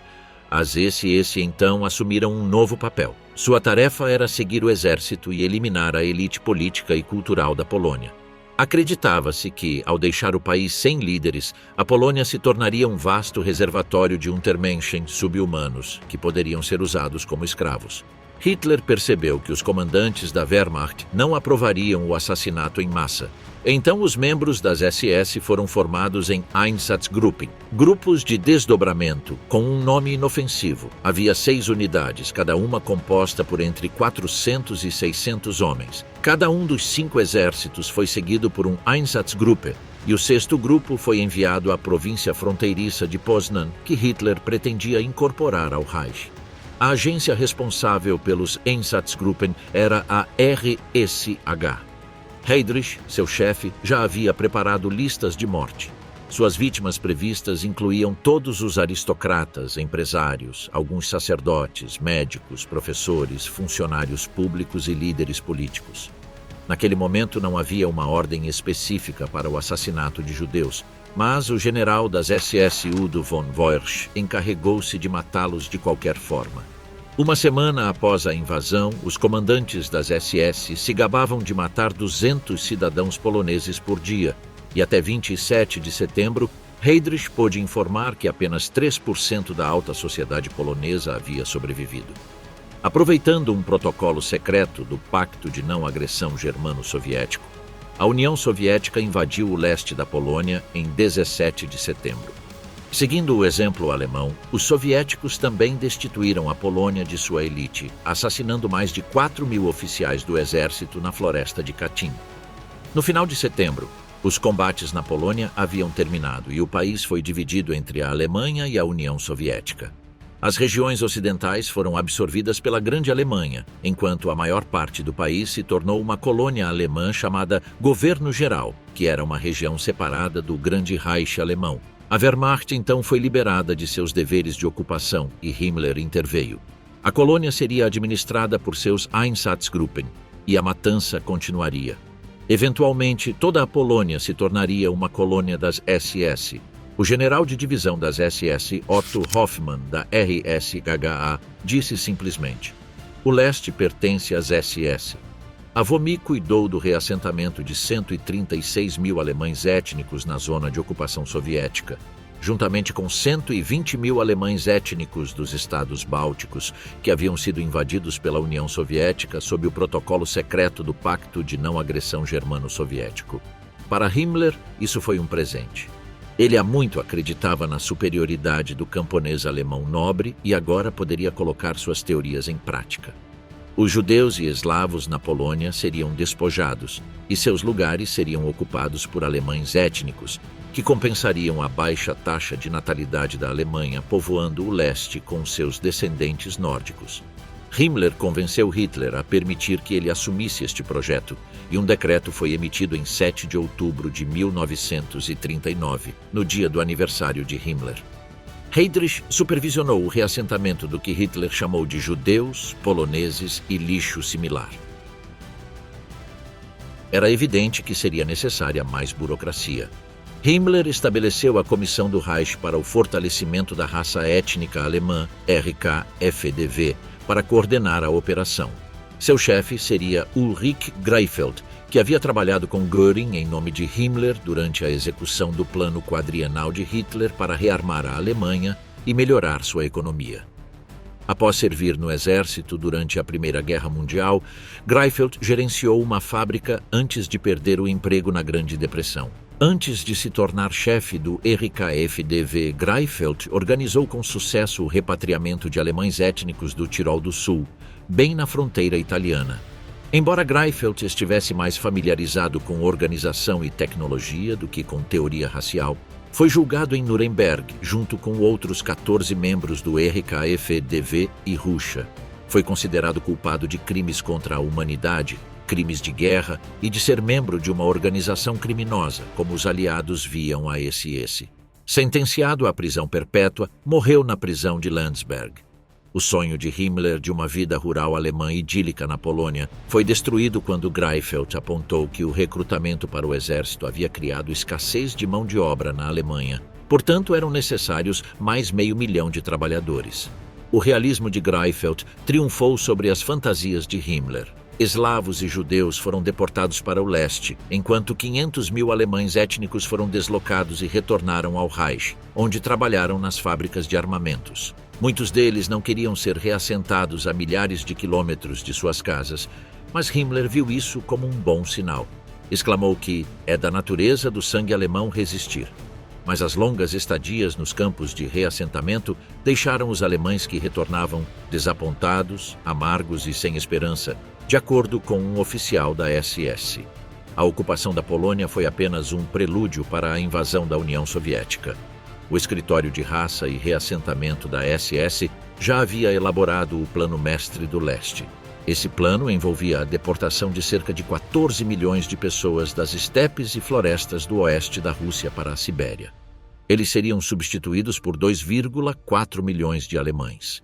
As SS então assumiram um novo papel. Sua tarefa era seguir o exército e eliminar a elite política e cultural da Polônia. Acreditava-se que, ao deixar o país sem líderes, a Polônia se tornaria um vasto reservatório de Untermenschen sub-humanos, que poderiam ser usados como escravos. Hitler percebeu que os comandantes da Wehrmacht não aprovariam o assassinato em massa. Então os membros das SS foram formados em Einsatzgruppen, grupos de desdobramento, com um nome inofensivo. Havia 6 unidades, cada uma composta por entre 400 e 600 homens. Cada um dos 5 exércitos foi seguido por um Einsatzgruppe, e o 6º grupo foi enviado à província fronteiriça de Poznan, que Hitler pretendia incorporar ao Reich. A agência responsável pelos Einsatzgruppen era a RSH. Heydrich, seu chefe, já havia preparado listas de morte. Suas vítimas previstas incluíam todos os aristocratas, empresários, alguns sacerdotes, médicos, professores, funcionários públicos e líderes políticos. Naquele momento não havia uma ordem específica para o assassinato de judeus, mas o general das SS Udo von Woyrsch encarregou-se de matá-los de qualquer forma. Uma semana após a invasão, os comandantes das SS se gabavam de matar 200 cidadãos poloneses por dia, e até 27 de setembro, Heydrich pôde informar que apenas 3% da alta sociedade polonesa havia sobrevivido. Aproveitando um protocolo secreto do Pacto de Não Agressão Germano-Soviético, a União Soviética invadiu o leste da Polônia em 17 de setembro. Seguindo o exemplo alemão, os soviéticos também destituíram a Polônia de sua elite, assassinando mais de 4.000 oficiais do exército na floresta de Katyn. No final de setembro, os combates na Polônia haviam terminado e o país foi dividido entre a Alemanha e a União Soviética. As regiões ocidentais foram absorvidas pela Grande Alemanha, enquanto a maior parte do país se tornou uma colônia alemã chamada Governo Geral, que era uma região separada do Grande Reich alemão. A Wehrmacht então foi liberada de seus deveres de ocupação e Himmler interveio. A colônia seria administrada por seus Einsatzgruppen e a matança continuaria. Eventualmente, toda a Polônia se tornaria uma colônia das SS. O general de divisão das SS, Otto Hoffmann, da RSHA, disse simplesmente: "O leste pertence às SS." A VOMI cuidou do reassentamento de 136.000 alemães étnicos na zona de ocupação soviética, juntamente com 120.000 alemães étnicos dos estados bálticos, que haviam sido invadidos pela União Soviética sob o protocolo secreto do Pacto de Não Agressão Germano-Soviético. Para Himmler, isso foi um presente. Ele há muito acreditava na superioridade do camponês alemão nobre e agora poderia colocar suas teorias em prática. Os judeus e eslavos na Polônia seriam despojados e seus lugares seriam ocupados por alemães étnicos, que compensariam a baixa taxa de natalidade da Alemanha, povoando o leste com seus descendentes nórdicos. Himmler convenceu Hitler a permitir que ele assumisse este projeto, e um decreto foi emitido em 7 de outubro de 1939, no dia do aniversário de Himmler. Heydrich supervisionou o reassentamento do que Hitler chamou de judeus, poloneses e lixo similar. Era evidente que seria necessária mais burocracia. Himmler estabeleceu a Comissão do Reich para o Fortalecimento da Raça Étnica Alemã, RKFDV, para coordenar a operação. Seu chefe seria Ulrich Greifeld, que havia trabalhado com Göring em nome de Himmler durante a execução do plano quadrienal de Hitler para rearmar a Alemanha e melhorar sua economia. Após servir no exército durante a Primeira Guerra Mundial, Greifeld gerenciou uma fábrica antes de perder o emprego na Grande Depressão. Antes de se tornar chefe do RKFDV, Greifeld organizou com sucesso o repatriamento de alemães étnicos do Tirol do Sul, bem na fronteira italiana. Embora Greifeld estivesse mais familiarizado com organização e tecnologia do que com teoria racial, foi julgado em Nuremberg, junto com outros 14 membros do RKFDV e Russia. Foi considerado culpado de crimes contra a humanidade, crimes de guerra e de ser membro de uma organização criminosa, como os aliados viam a esse. Sentenciado à prisão perpétua, morreu na prisão de Landsberg. O sonho de Himmler de uma vida rural alemã idílica na Polônia foi destruído quando Greifeld apontou que o recrutamento para o exército havia criado escassez de mão de obra na Alemanha. Portanto, eram necessários mais 500 mil de trabalhadores. O realismo de Greifeld triunfou sobre as fantasias de Himmler. Eslavos e judeus foram deportados para o leste, enquanto 500 mil alemães étnicos foram deslocados e retornaram ao Reich, onde trabalharam nas fábricas de armamentos. Muitos deles não queriam ser reassentados a milhares de quilômetros de suas casas, mas Himmler viu isso como um bom sinal. Exclamou que é da natureza do sangue alemão resistir. Mas as longas estadias nos campos de reassentamento deixaram os alemães que retornavam desapontados, amargos e sem esperança, de acordo com um oficial da SS. A ocupação da Polônia foi apenas um prelúdio para a invasão da União Soviética. O escritório de raça e reassentamento da SS já havia elaborado o Plano Mestre do Leste. Esse plano envolvia a deportação de cerca de 14 milhões de pessoas das estepes e florestas do oeste da Rússia para a Sibéria. Eles seriam substituídos por 2,4 milhões de alemães.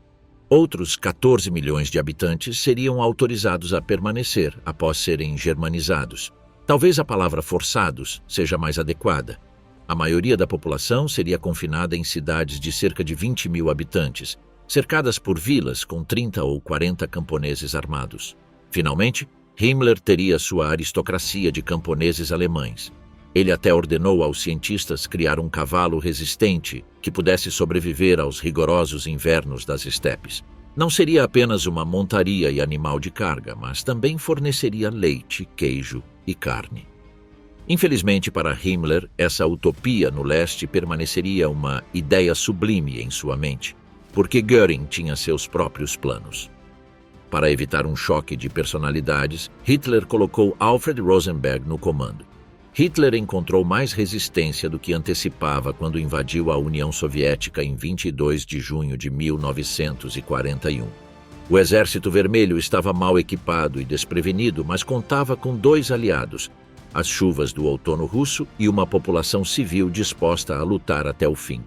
Outros 14 milhões de habitantes seriam autorizados a permanecer após serem germanizados. Talvez a palavra forçados seja mais adequada. A maioria da população seria confinada em cidades de cerca de 20 mil habitantes, cercadas por vilas com 30 ou 40 camponeses armados. Finalmente, Himmler teria sua aristocracia de camponeses alemães. Ele até ordenou aos cientistas criar um cavalo resistente que pudesse sobreviver aos rigorosos invernos das estepes. Não seria apenas uma montaria e animal de carga, mas também forneceria leite, queijo e carne. Infelizmente para Himmler, essa utopia no leste permaneceria uma ideia sublime em sua mente, porque Göring tinha seus próprios planos. Para evitar um choque de personalidades, Hitler colocou Alfred Rosenberg no comando. Hitler encontrou mais resistência do que antecipava quando invadiu a União Soviética em 22 de junho de 1941. O Exército Vermelho estava mal equipado e desprevenido, mas contava com 2 aliados, as chuvas do outono russo e uma população civil disposta a lutar até o fim.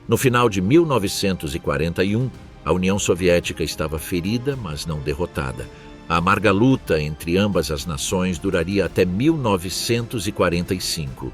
No final de 1941, a União Soviética estava ferida, mas não derrotada. A amarga luta entre ambas as nações duraria até 1945.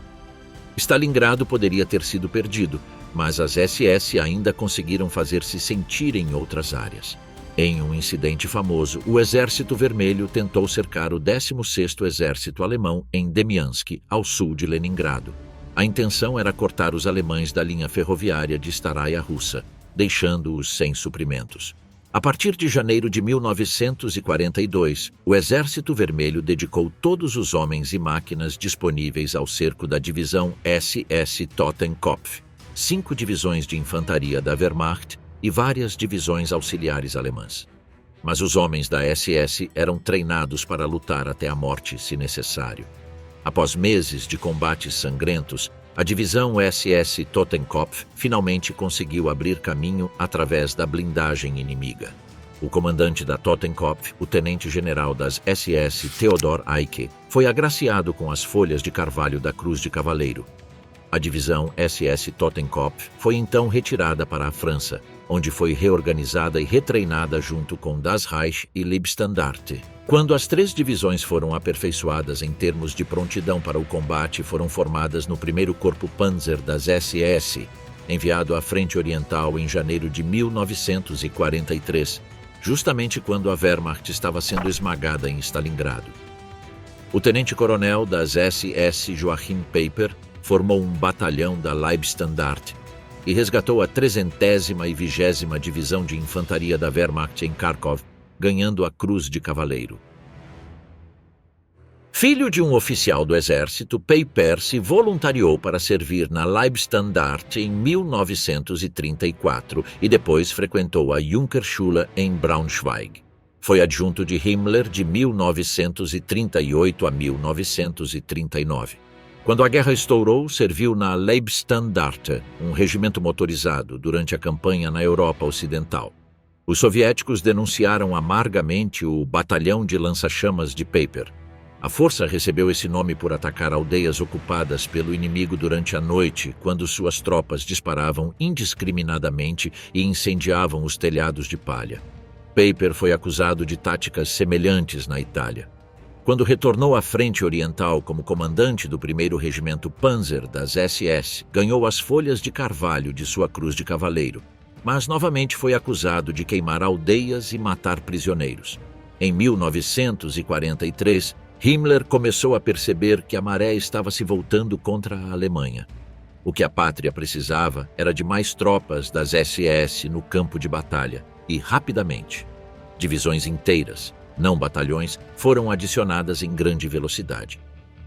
Stalingrado poderia ter sido perdido, mas as SS ainda conseguiram fazer-se sentir em outras áreas. Em um incidente famoso, o Exército Vermelho tentou cercar o 16º Exército Alemão em Demiansk, ao sul de Leningrado. A intenção era cortar os alemães da linha ferroviária de Staraia Russa, deixando-os sem suprimentos. A partir de janeiro de 1942, o Exército Vermelho dedicou todos os homens e máquinas disponíveis ao cerco da divisão SS Totenkopf, 5 divisões de infantaria da Wehrmacht e várias divisões auxiliares alemãs. Mas os homens da SS eram treinados para lutar até a morte, se necessário. Após meses de combates sangrentos, a divisão SS Totenkopf finalmente conseguiu abrir caminho através da blindagem inimiga. O comandante da Totenkopf, o tenente-general das SS Theodor Eicke, foi agraciado com as folhas de carvalho da Cruz de Cavaleiro. A divisão SS Totenkopf foi então retirada para a França, onde foi reorganizada e retreinada junto com Das Reich e Leibstandarte. Quando as 3 divisões foram aperfeiçoadas em termos de prontidão para o combate, foram formadas no 1º Corpo Panzer das SS, enviado à Frente Oriental em janeiro de 1943, justamente quando a Wehrmacht estava sendo esmagada em Stalingrado. O tenente-coronel das SS Joachim Peiper formou um batalhão da Leibstandarte e resgatou a 300ª e 20ª Divisão de Infantaria da Wehrmacht em Kharkov, ganhando a Cruz de Cavaleiro. Filho de um oficial do exército, Peiper se voluntariou para servir na Leibstandarte em 1934 e depois frequentou a Junkerschule em Braunschweig. Foi adjunto de Himmler de 1938 a 1939. Quando a guerra estourou, serviu na Leibstandarte, um regimento motorizado, durante a campanha na Europa Ocidental. Os soviéticos denunciaram amargamente o batalhão de lança-chamas de Peiper. A força recebeu esse nome por atacar aldeias ocupadas pelo inimigo durante a noite, quando suas tropas disparavam indiscriminadamente e incendiavam os telhados de palha. Peiper foi acusado de táticas semelhantes na Itália. Quando retornou à Frente Oriental como comandante do 1º Regimento Panzer das SS, ganhou as folhas de carvalho de sua Cruz de Cavaleiro, mas novamente foi acusado de queimar aldeias e matar prisioneiros. Em 1943, Himmler começou a perceber que a maré estava se voltando contra a Alemanha. O que a pátria precisava era de mais tropas das SS no campo de batalha, e rapidamente. Divisões inteiras, não batalhões, foram adicionadas em grande velocidade.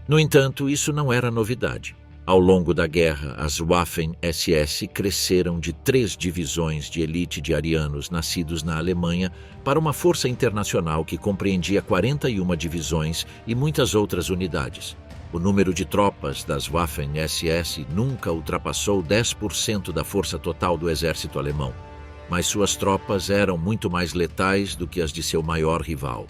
No entanto, isso não era novidade. Ao longo da guerra, as Waffen-SS cresceram de 3 divisões de elite de arianos nascidos na Alemanha para uma força internacional que compreendia 41 divisões e muitas outras unidades. O número de tropas das Waffen-SS nunca ultrapassou 10% da força total do exército alemão. mas suas tropas eram muito mais letais do que as de seu maior rival.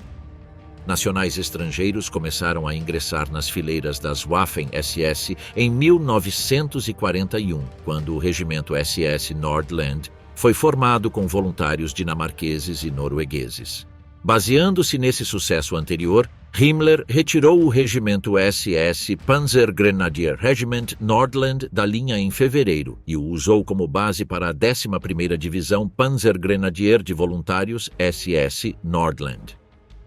Nacionais estrangeiros começaram a ingressar nas fileiras das Waffen-SS em 1941, quando o regimento SS Nordland foi formado com voluntários dinamarqueses e noruegueses. Baseando-se nesse sucesso anterior, Himmler retirou o regimento SS Panzergrenadier Regiment Nordland da linha em fevereiro e o usou como base para a 11ª Divisão Panzergrenadier de Voluntários SS Nordland.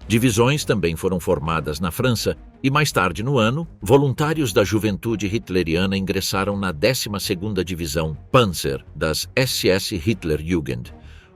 Divisões também foram formadas na França e, mais tarde no ano, voluntários da juventude hitleriana ingressaram na 12ª Divisão Panzer das SS Hitlerjugend.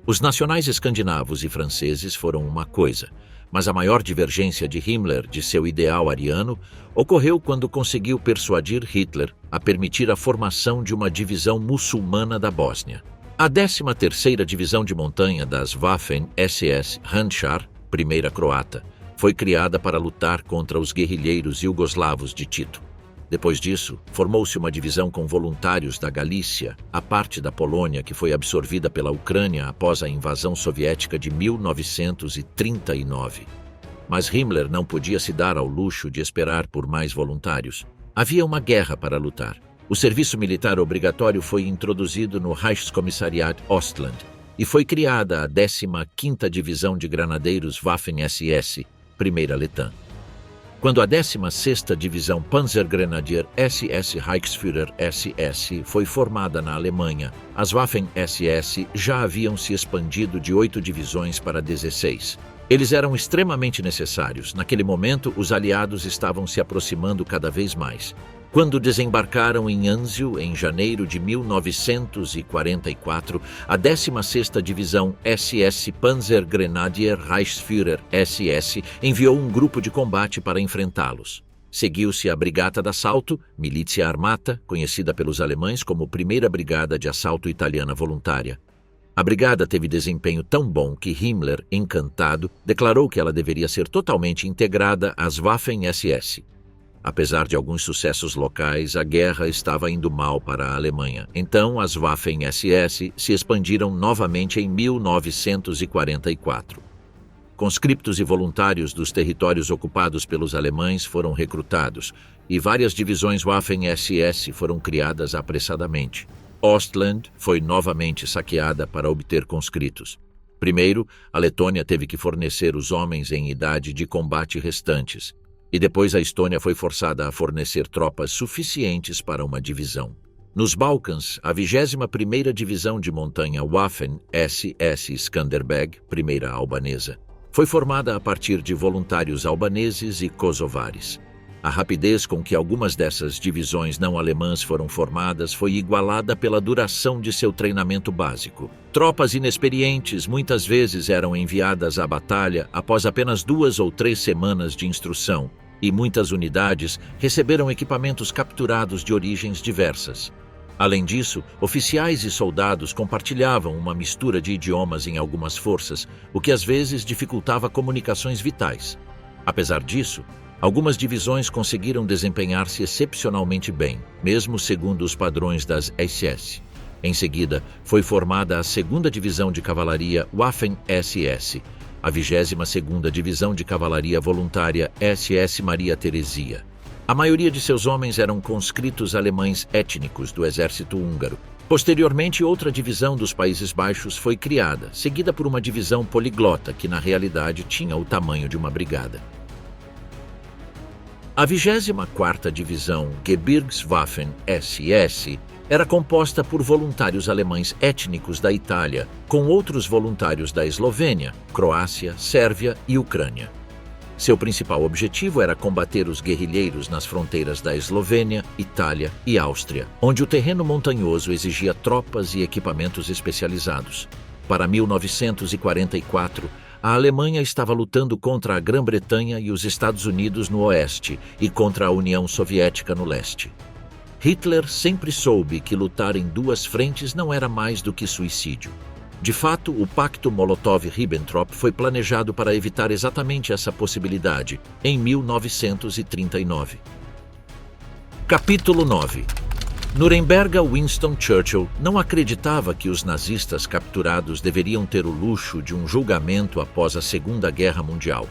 Os nacionais escandinavos e franceses foram uma coisa, mas a maior divergência de Himmler de seu ideal ariano ocorreu quando conseguiu persuadir Hitler a permitir a formação de uma divisão muçulmana da Bósnia. A 13ª Divisão de Montanha das Waffen-SS Handschar, primeira croata, foi criada para lutar contra os guerrilheiros iugoslavos de Tito. Depois disso, formou-se uma divisão com voluntários da Galícia, a parte da Polônia que foi absorvida pela Ucrânia após a invasão soviética de 1939. Mas Himmler não podia se dar ao luxo de esperar por mais voluntários. Havia uma guerra para lutar. O serviço militar obrigatório foi introduzido no Reichskommissariat Ostland e foi criada a 15ª Divisão de Granadeiros Waffen-SS, primeira letã. Quando a 16ª Divisão Panzergrenadier SS Reichsführer SS foi formada na Alemanha, as Waffen-SS já haviam se expandido de 8 divisões para 16. Eles eram extremamente necessários. Naquele momento, os aliados estavam se aproximando cada vez mais. Quando desembarcaram em Anzio, em janeiro de 1944, a 16ª Divisão SS Panzergrenadier Reichsführer SS enviou um grupo de combate para enfrentá-los. Seguiu-se a Brigata d'Assalto, milícia armata, conhecida pelos alemães como Primeira Brigada de Assalto Italiana Voluntária. A brigada teve desempenho tão bom que Himmler, encantado, declarou que ela deveria ser totalmente integrada às Waffen-SS. Apesar de alguns sucessos locais, a guerra estava indo mal para a Alemanha. Então, as Waffen-SS se expandiram novamente em 1944. Conscriptos e voluntários dos territórios ocupados pelos alemães foram recrutados e várias divisões Waffen-SS foram criadas apressadamente. Ostland foi novamente saqueada para obter conscritos. Primeiro, a Letônia teve que fornecer os homens em idade de combate restantes. E depois a Estônia foi forçada a fornecer tropas suficientes para uma divisão. Nos Balcãs, a 21ª Divisão de Montanha Waffen-SS Skanderbeg, primeira albanesa, foi formada a partir de voluntários albaneses e kosovares. A rapidez com que algumas dessas divisões não alemãs foram formadas foi igualada pela duração de seu treinamento básico. Tropas inexperientes muitas vezes eram enviadas à batalha após apenas 2 ou 3 semanas de instrução, e muitas unidades receberam equipamentos capturados de origens diversas. Além disso, oficiais e soldados compartilhavam uma mistura de idiomas em algumas forças, o que às vezes dificultava comunicações vitais. Apesar disso, algumas divisões conseguiram desempenhar-se excepcionalmente bem, mesmo segundo os padrões das SS. Em seguida, foi formada a 2ª Divisão de Cavalaria Waffen-SS, a 22ª Divisão de Cavalaria Voluntária SS Maria Teresia. A maioria de seus homens eram conscritos alemães étnicos do exército húngaro. Posteriormente, outra divisão dos Países Baixos foi criada, seguida por uma divisão poliglota que, na realidade, tinha o tamanho de uma brigada. A 24ª Divisão Gebirgswaffen-SS era composta por voluntários alemães étnicos da Itália, com outros voluntários da Eslovênia, Croácia, Sérvia e Ucrânia. Seu principal objetivo era combater os guerrilheiros nas fronteiras da Eslovênia, Itália e Áustria, onde o terreno montanhoso exigia tropas e equipamentos especializados. Para 1944, a Alemanha estava lutando contra a Grã-Bretanha e os Estados Unidos no oeste e contra a União Soviética no leste. Hitler sempre soube que lutar em 2 frentes não era mais do que suicídio. De fato, o Pacto Molotov-Ribbentrop foi planejado para evitar exatamente essa possibilidade, em 1939. Capítulo 9. Nuremberga Winston Churchill não acreditava que os nazistas capturados deveriam ter o luxo de um julgamento após a Segunda Guerra Mundial.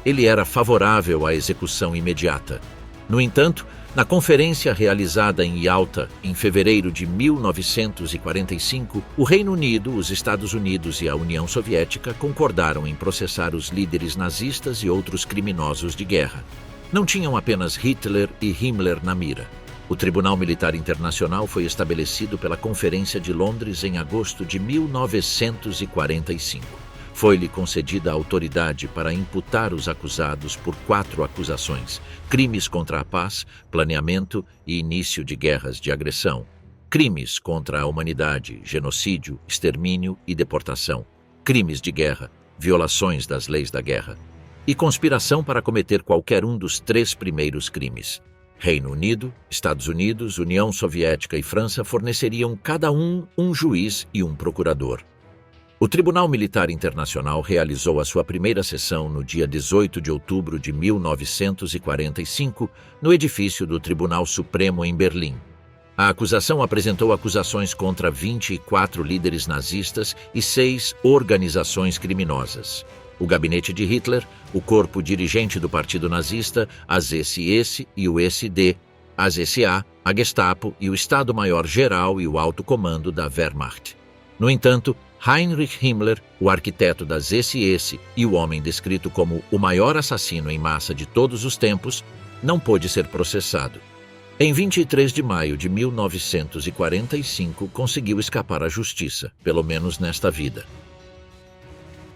Ele era favorável à execução imediata. No entanto, na conferência realizada em Yalta, em fevereiro de 1945, o Reino Unido, os Estados Unidos e a União Soviética concordaram em processar os líderes nazistas e outros criminosos de guerra. Não tinham apenas Hitler e Himmler na mira. O Tribunal Militar Internacional foi estabelecido pela Conferência de Londres em agosto de 1945. Foi-lhe concedida a autoridade para imputar os acusados por 4 acusações: crimes contra a paz, planeamento e início de guerras de agressão, crimes contra a humanidade, genocídio, extermínio e deportação, crimes de guerra, violações das leis da guerra, e conspiração para cometer qualquer um dos 3 primeiros crimes. Reino Unido, Estados Unidos, União Soviética e França forneceriam cada um juiz e um procurador. O Tribunal Militar Internacional realizou a sua primeira sessão no dia 18 de outubro de 1945, no edifício do Tribunal Supremo em Berlim. A acusação apresentou acusações contra 24 líderes nazistas e 6 organizações criminosas: o gabinete de Hitler, o corpo dirigente do Partido Nazista, as SS e o SD, as SA, a Gestapo e o Estado-Maior-Geral e o Alto Comando da Wehrmacht. No entanto, Heinrich Himmler, o arquiteto das SS e o homem descrito como o maior assassino em massa de todos os tempos, não pôde ser processado. Em 23 de maio de 1945, conseguiu escapar à justiça, pelo menos nesta vida.